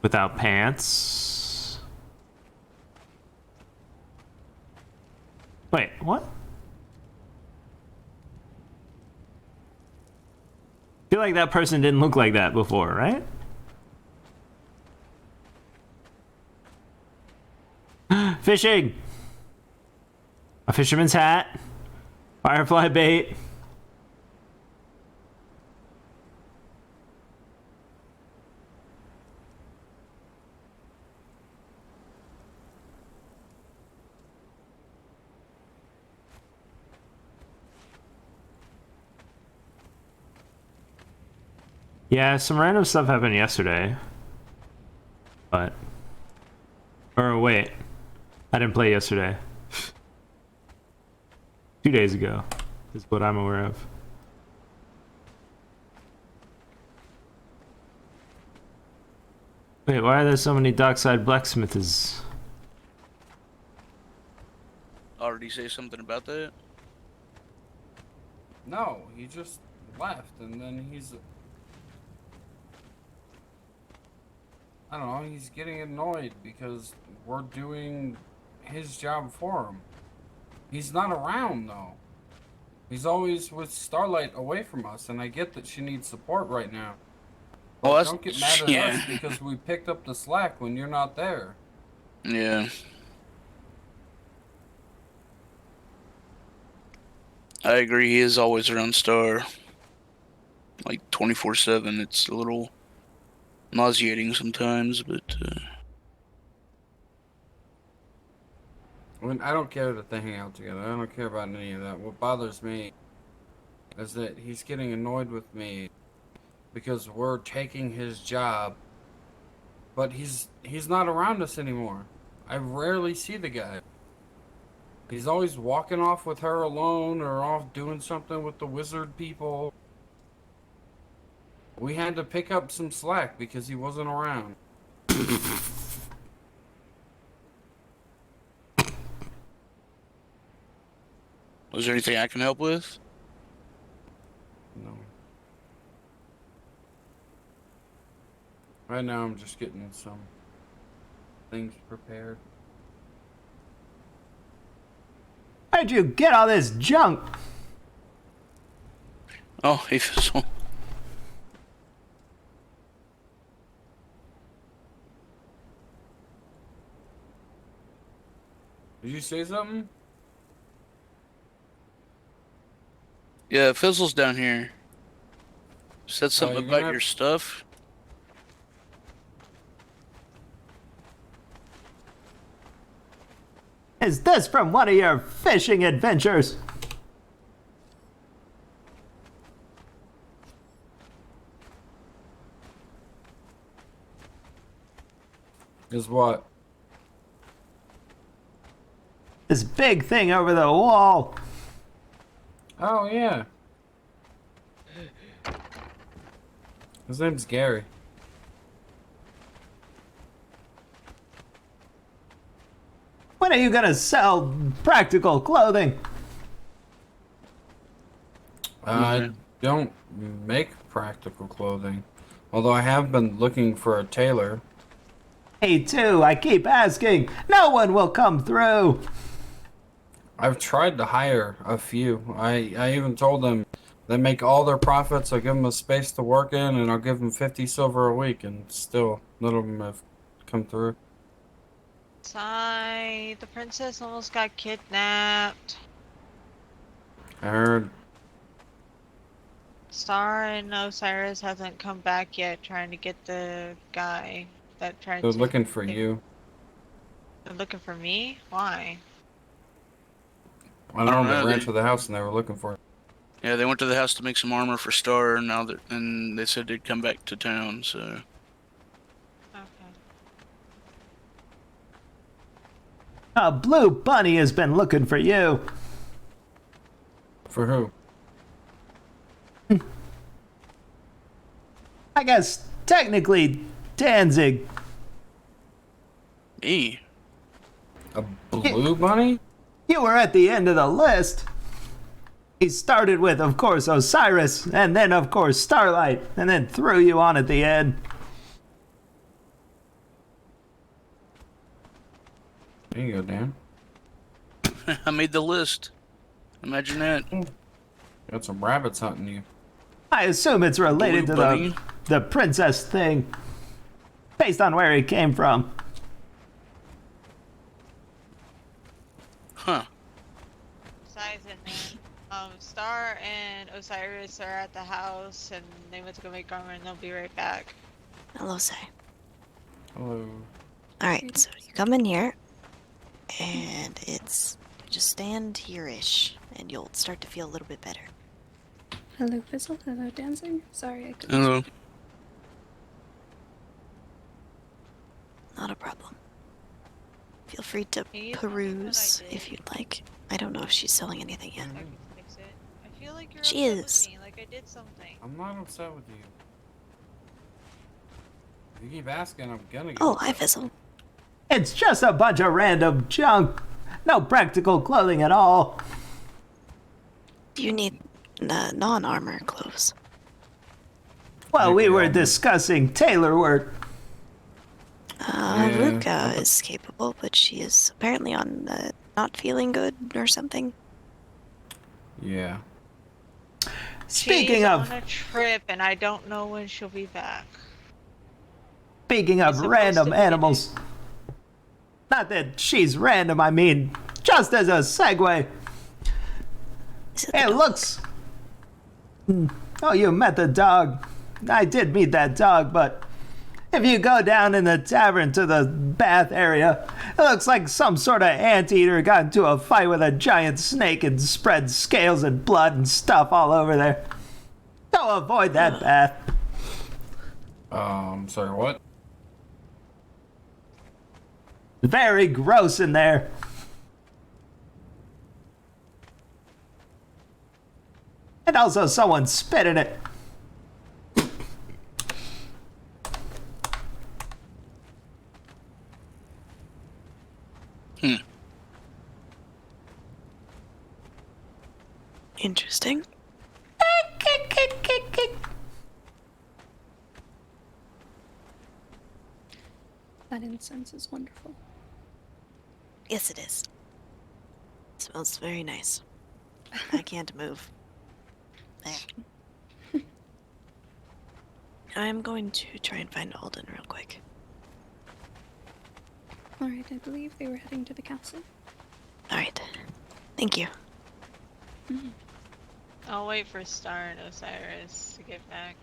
Without pants. Wait, what? I feel like that person didn't look like that before, right? Fishing! A fisherman's hat. Firefly bait. Yeah, some random stuff happened yesterday. But... Or wait. I didn't play yesterday. 2 days ago is what I'm aware of. Wait, why are there so many dockside blacksmiths? Already say something about that? No, he just left, and then he's... I don't know, he's getting annoyed because we're doing his job for him. He's not around, though. He's always with Starlight away from us, and I get that she needs support right now. But Well, don't get mad at us because we picked up the slack when you're not there. Yeah. I agree, he is always around Star. Like 24/7. It's a little nauseating sometimes, but I mean, I don't care that they hang out together. I don't care about any of that. What bothers me is that he's getting annoyed with me because we're taking his job, but he's not around us anymore. I rarely see the guy. He's always walking off with her alone or off doing something with the wizard people. We had to pick up some slack because he wasn't around. was there anything I can help with? No. Right now I'm just getting some things prepared. Where'd you get all this junk? Oh, hey Fizzle. Did you say something? Yeah, Fizzle's down here. Said something you're about gonna your stuff. Is this from one of your fishing adventures? Is what? This big thing over the wall. Oh, yeah. His name's Gary. When are you gonna sell practical clothing? I don't make practical clothing. Although I have been looking for a tailor. Me too, I keep asking. No one will come through. I've tried to hire a few. I even told them they make all their profits. I give them a space to work in, and I'll give them 50 silver a week, and still none of them have come through. Sigh, the princess almost got kidnapped. I heard. Star and Osiris hasn't come back yet, trying to get the guy that tried They're to... looking for you. They're looking for me? Why? I don't know. They ran to the house and they were looking for it. Yeah, they went to the house to make some armor for Star, and now and they said they'd come back to town. So. Okay. A blue bunny has been looking for you. For who? I guess technically Danzig. Me? A blue bunny? You were at the end of the list. He started with, of course, Osiris, and then, of course, Starlight, and then threw you on at the end. There you go, Dan. I made the list. Imagine that. Got some rabbits hunting you. I assume it's related Blue to bunny? the princess thing, based on where he came from. Huh. Besides it, man. Star and Osiris are at the house, and they went to go make armor, and they'll be right back. Hello, Say. Hello. Alright, so you come in here, and it's... just stand here-ish, and you'll start to feel a little bit better. Hello, Fizzle. Hello, Dancing. Sorry, I couldn't. Hello. Not a problem. Feel free to peruse if you'd like. I don't know if she's selling anything yet. I feel like you're She upset is. with me, like I did something. I'm not upset with you. You keep asking, I'm gonna get Oh, hi, Fizzle. It's just a bunch of random junk. No practical clothing at all. Do you need non-armor clothes? Well, we were discussing tailor work. Ruka is capable, but she is apparently on not feeling good or something. Yeah. Speaking She's of on a trip, and I don't know when she'll be back. Speaking of random animals. Not that she's random, I mean, just as a segue. It looks. Oh, you met the dog. I did meet that dog, but if you go down in the tavern to the bath area, it looks like some sort of anteater got into a fight with a giant snake and spread scales and blood and stuff all over there. Go avoid that bath. Sorry, what? Very gross in there. And also someone spit in it. Interesting. That incense is wonderful. Yes, it is. It smells very nice. I can't move. There. I'm going to try and find Alden real quick. Alright, I believe they were heading to the castle. Alright. Thank you. I'll wait for Star and Osiris to get back.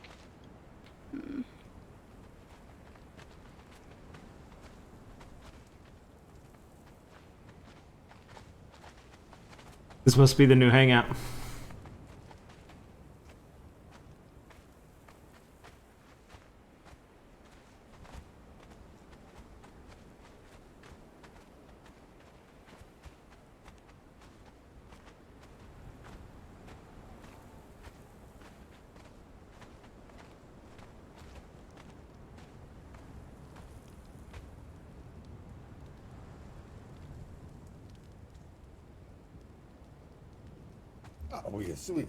This must be the new hangout. Oh, yeah, sweet.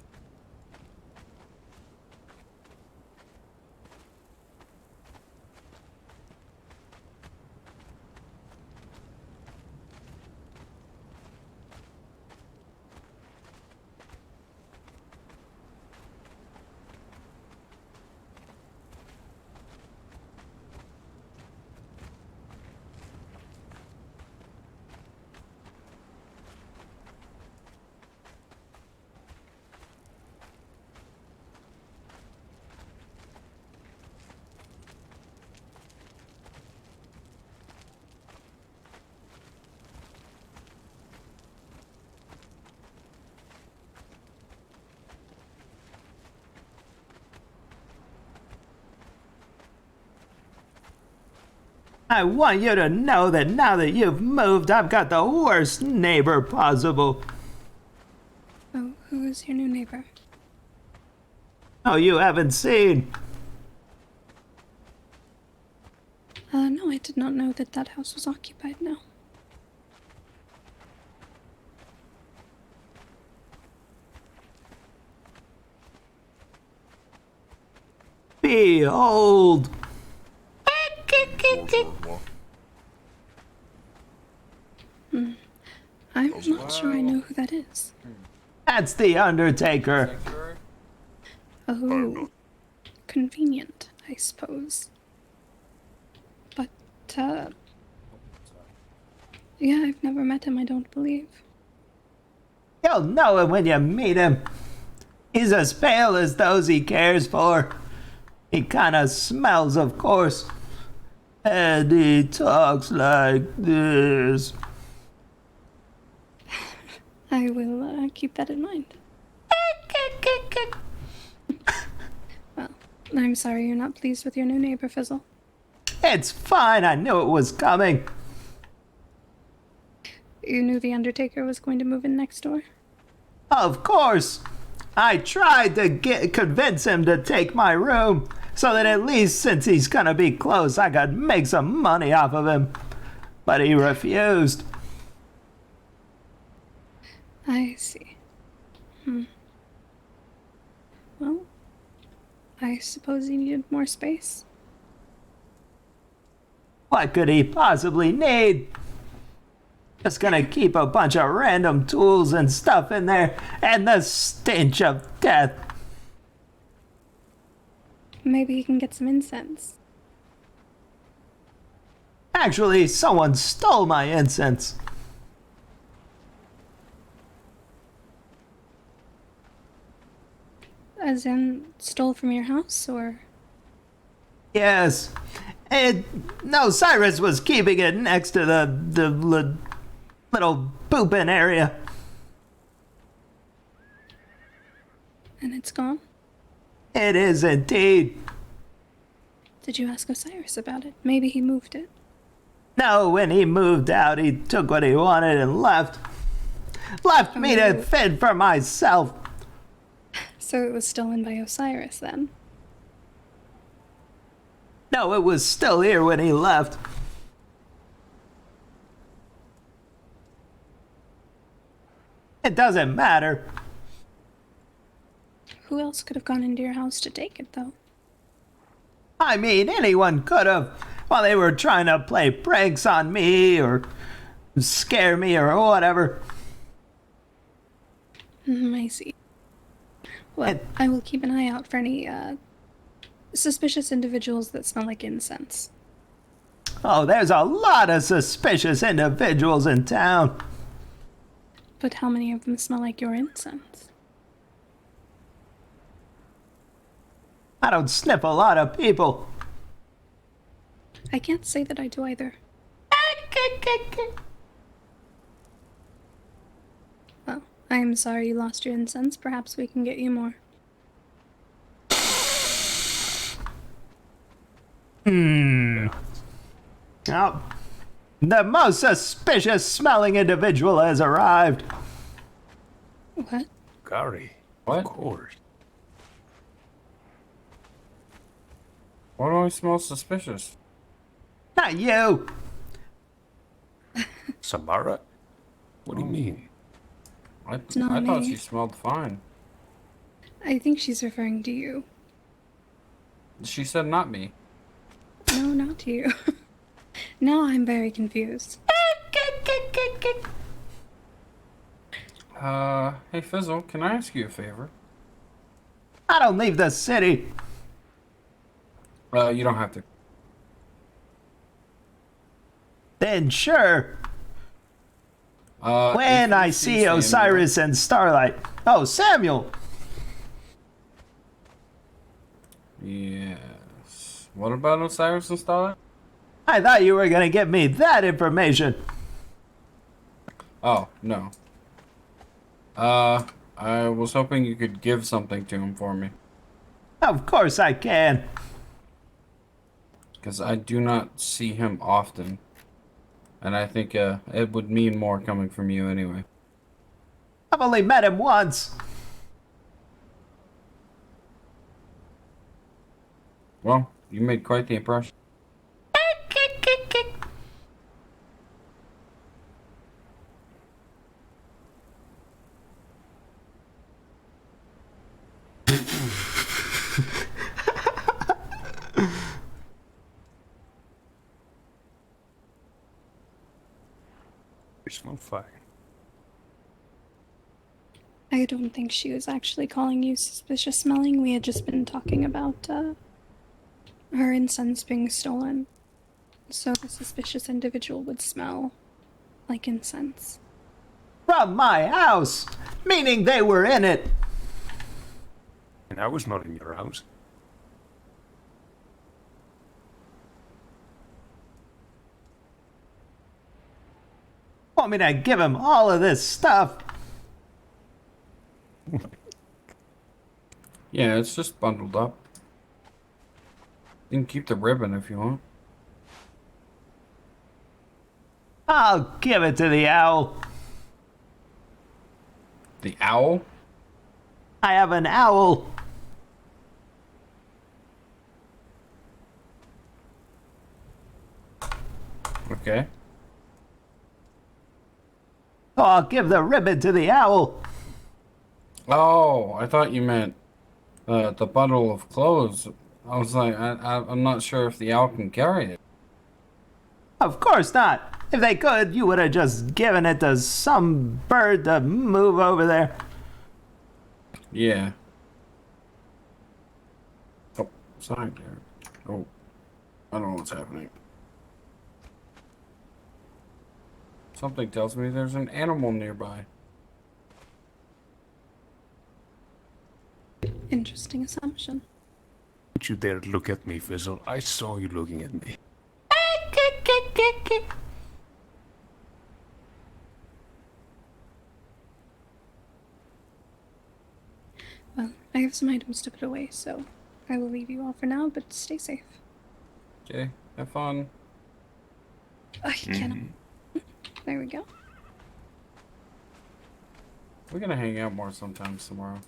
I want you to know that now that you've moved, I've got the worst neighbor possible. Oh, who is your new neighbor? Oh, you haven't seen. No, I did not know that that house was occupied now. Behold. I'm not sure I know who that is. That's the Undertaker. Oh, convenient, I suppose. But, yeah, I've never met him, I don't believe. You'll know him when you meet him. He's as pale as those he cares for. He kinda smells, of course. And he talks like this. I will keep that in mind. Well, I'm sorry you're not pleased with your new neighbor, Fizzle. It's fine, I knew it was coming. You knew the Undertaker was going to move in next door? Of course. I tried to convince him to take my room so that at least since he's gonna be close, I could make some money off of him. But he refused. I see. Well, I suppose he needed more space. What could he possibly need? Just gonna keep a bunch of random tools and stuff in there, and the stench of death. Maybe he can get some incense. Actually, someone stole my incense. As in, stole from your house, or? Yes. No, Cyrus was keeping it next to the little pooping area. And it's gone? It is indeed. Did you ask Osiris about it? Maybe he moved it. No, when he moved out, he took what he wanted and left. Left me to fend for myself. So it was stolen by Osiris then? No, it was still here when he left. It doesn't matter. Who else could have gone into your house to take it, though? I mean, anyone could have. While they were trying to play pranks on me or scare me or whatever. I see. Well, I will keep an eye out for any suspicious individuals that smell like incense. Oh, there's a lot of suspicious individuals in town. But how many of them smell like your incense? I don't sniff a lot of people. I can't say that I do either. Well, I am sorry you lost your incense. Perhaps we can get you more. Oh, the most suspicious smelling individual has arrived. What? Gary. What? Of course. Why do I smell suspicious? Not you. Samara? What do you mean? I not thought me. she smelled fine. I think she's referring to you. She said not me. No, not you. Now I'm very confused. Hey Fizzle, can I ask you a favor? I don't leave the city. You don't have to. Then sure. If When you I see Samuel- Osiris and Starlight. Oh, Samuel. Yes. What about Osiris and Starlight? I thought you were gonna give me that information. Oh, no. I was hoping you could give something to him for me. Of course I can. Because I do not see him often. And I think it would mean more coming from you anyway. I've only met him once. Well, you made quite the impression. You smell fine. I don't think she was actually calling you suspicious smelling. We had just been talking about her incense being stolen. So the suspicious individual would smell like incense. From my house. Meaning they were in it. And I was not in your house. Want me to give him all of this stuff? Yeah, it's just bundled up. You can keep the ribbon if you want. I'll give it to the owl. The owl? I have an owl. Okay. Oh, I'll give the ribbon to the owl. Oh, I thought you meant the bundle of clothes. I was like, I'm not sure if the owl can carry it. Of course not. If they could, you would have just given it to some bird to move over there. Yeah. Oh, sorry, Derek. Oh, I don't know what's happening. Something tells me there's an animal nearby. Interesting assumption. Don't you dare look at me, Fizzle. I saw you looking at me. Well, I have some items to put away, so I will leave you all for now, but stay safe. Okay, have fun. I cannot. There we go. We're gonna hang out more sometimes tomorrow.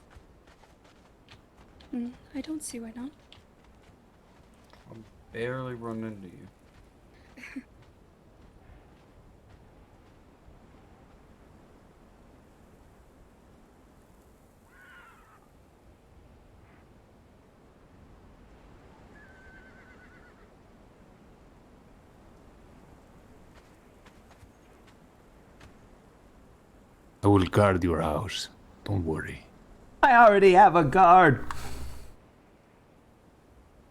I don't see why not. I'll barely run into you. I will guard your house. Don't worry. I already have a guard.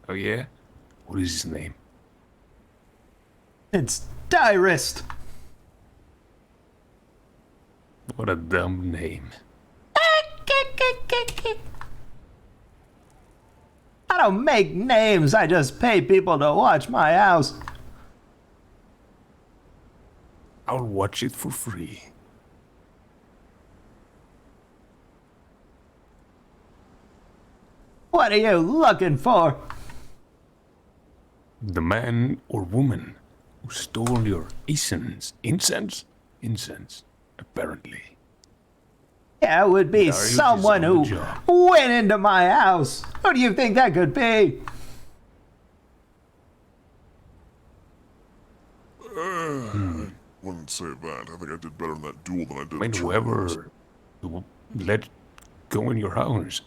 Oh yeah? What is his name? It's Direst. What a dumb name. I don't make names, I just pay people to watch my house. I'll watch it for free. What are you looking for? The man or woman who stole your incense. Incense? Incense, apparently. Yeah, it would be Darius is someone on who the job. went into my house. Who do you think that could be? I wouldn't say that. I think I did better in that duel than I did. I mean, in whoever who let go in your house.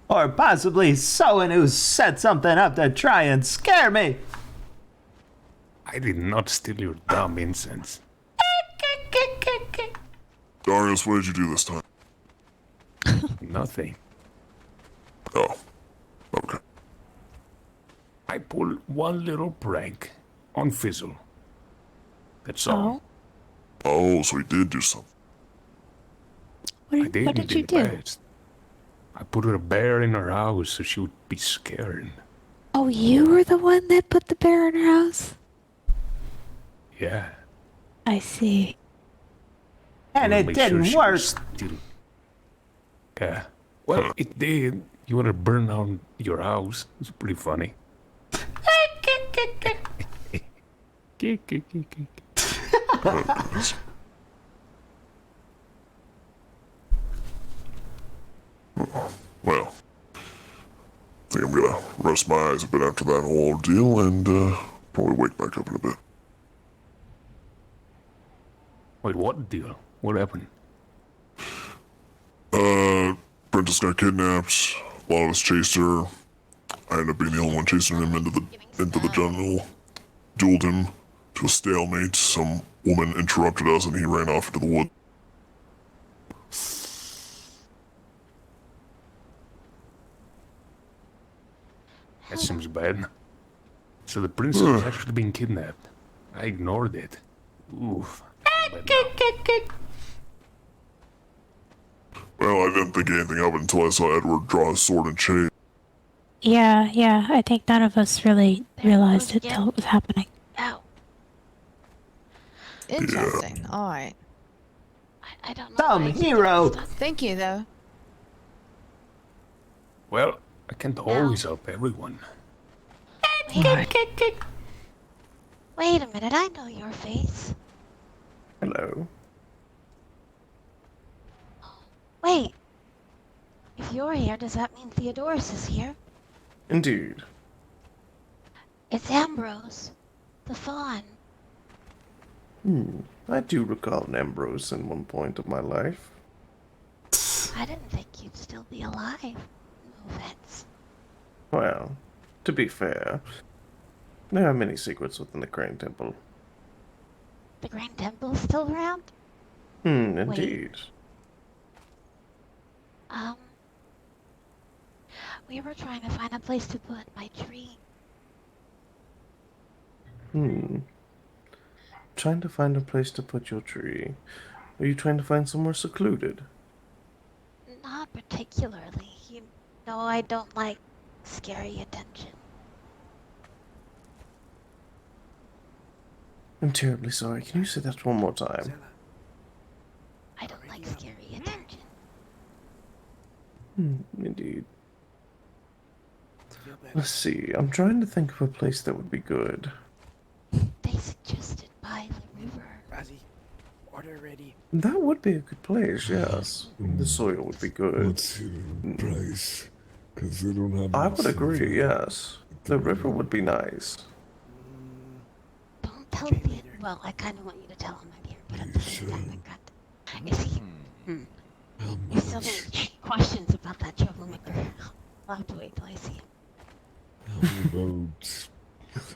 Or possibly someone who set something up to try and scare me. I did not steal your dumb incense. Darius, what did you do this time? Nothing. Oh, okay. I pulled one little prank on Fizzle. That's all. Oh, so he did do something. I did you do? Best. I put a bear in her house so she would be scared. Oh, you were the one that put the bear in her house? Yeah. I see. And I it wanna make sure didn't she work. was still- Yeah. Well, it did. You want to burn down your house? It's pretty funny. Well, I think I'm gonna rest my eyes a bit after that whole ordeal and probably wake back up in a bit. Wait, what deal? What happened? Princess got kidnapped. A lot of us chased her. I ended up being the only one chasing him into the jungle. Dueled him to a stalemate. Some woman interrupted us and he ran off into the woods. That seems bad. So the princess was actually being kidnapped. I ignored it. Oof. Well, I didn't think anything of it until I saw Edward draw his sword and chase. Yeah, I think none of us really realized it till it was happening. Ow. Interesting. Alright. I don't know. Some hero. Thank you, though. Well, I can't always help everyone. Wait a minute, I know your face. Hello. you're here, does that mean Theodorus is here? Indeed. It's Ambrose, the fawn. I do recall an Ambrose in one point of my life. I didn't think you'd still be alive. No offense. Well, to be fair, there are many secrets within the Crane Temple. The Grand Temple's still around? Indeed. We were trying to find a place to put my tree. Trying to find a place to put your tree. Are you trying to find somewhere secluded? Not particularly. You know, I don't like scary attention. I'm terribly sorry. Can you say that one more time? I don't like scary attention. Indeed. Let's see. I'm trying to think of a place that would be good. They suggested by the river. Razzie, order ready. That would be a good place, yes. The soil would be good. What's your price? Because they don't have. I would agree, yes. The river would be nice. Don't tell me. Well, I kind of want you to tell him I'm here, but at the same time, I got. Is he? There's so many questions about that troublemaker. I'll have to wait till I see him.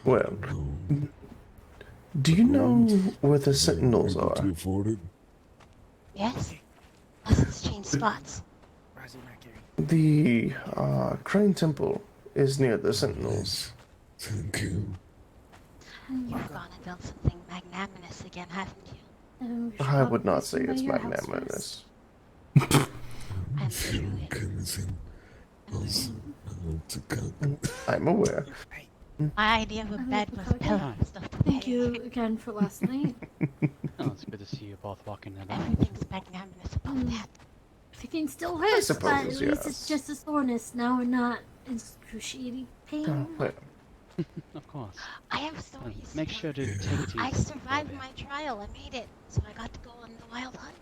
Well, do you know where the Sentinels are? To afford it? Yes. Let's change spots. The Crane Temple is near the Sentinels. Thank you. You've gone and built something magnanimous again, haven't you? I would not say it's magnanimous. I'm sure I'm aware. My idea of a bed with pillows and stuff. Thank you again for last night. Oh, it's good to see you both walking in. Everything's magnanimous about that. Everything still hurts, but at suppose, least yes. it's just a soreness now and not excruciating pain. Of course. I have stories. Make sure to take it easy. I survived my trial. I made it, so I got to go on the wild hunt.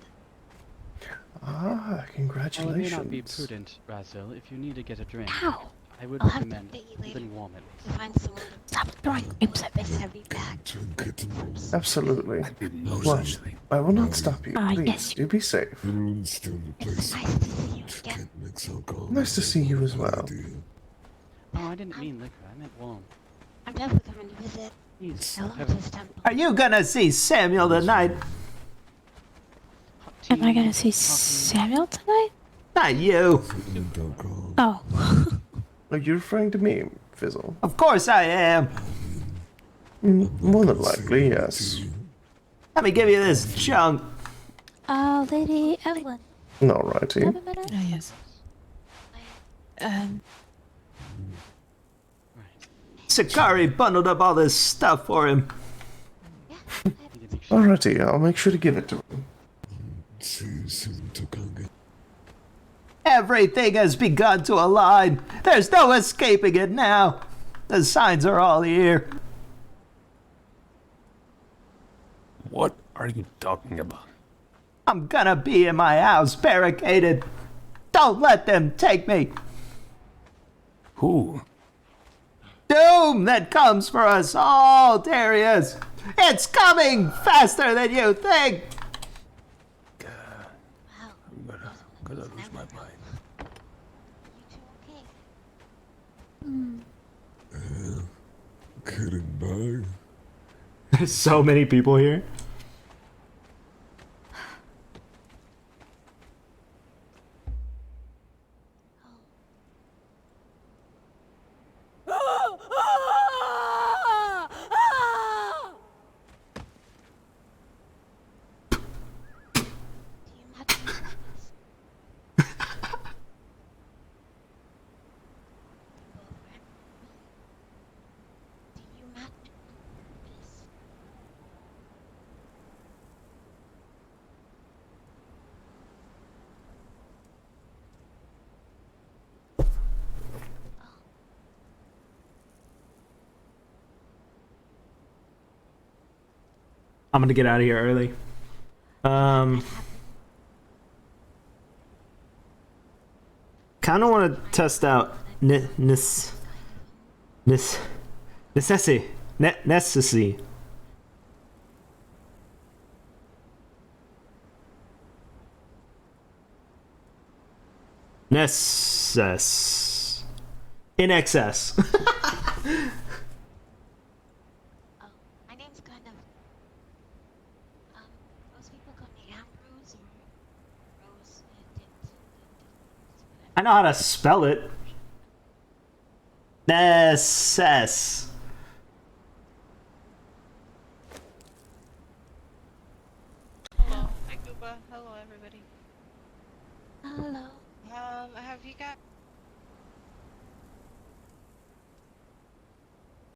Well, Congratulations. it may not be prudent, Razil. If you need to get a drink, Ow. I would I'll have to recommend pay you later. something warm at least. To find someone to stop throwing things at this heavy bag. Absolutely. Well, I will not stop you. Please, yes. do be safe. Nice to see you again. Nice to see you as well. Oh, I didn't mean liquor. I meant warm. I'm definitely coming to visit. Please. I love this temple. Are you gonna see Samuel tonight? Am I gonna see Samuel tonight? Not you. Oh. Are you referring to me, Fizzle? Of course I am. More than likely, yes. Let me give you this chunk. Lady Evelyn. Alrighty. Have a minute? Oh, yes. Sakari bundled up all this stuff for him. Alrighty, I'll make sure to give it to him. Everything has begun to align. There's no escaping it now. The signs are all here. What are you talking about? I'm gonna be in my house barricaded. Don't let them take me. Who? Doom that comes for us all, Darius. It's coming faster than you think. I'm gonna lose my mind. Kidding, bye. There's so many people here. I'm gonna get out of here early. kind of want to test out necessity. In excess. My name's kind of. Most people call me Ambrose or Rose. I know how to spell it. Necess. Hello, hi Gooba. Hello, everybody. Hello. Have you got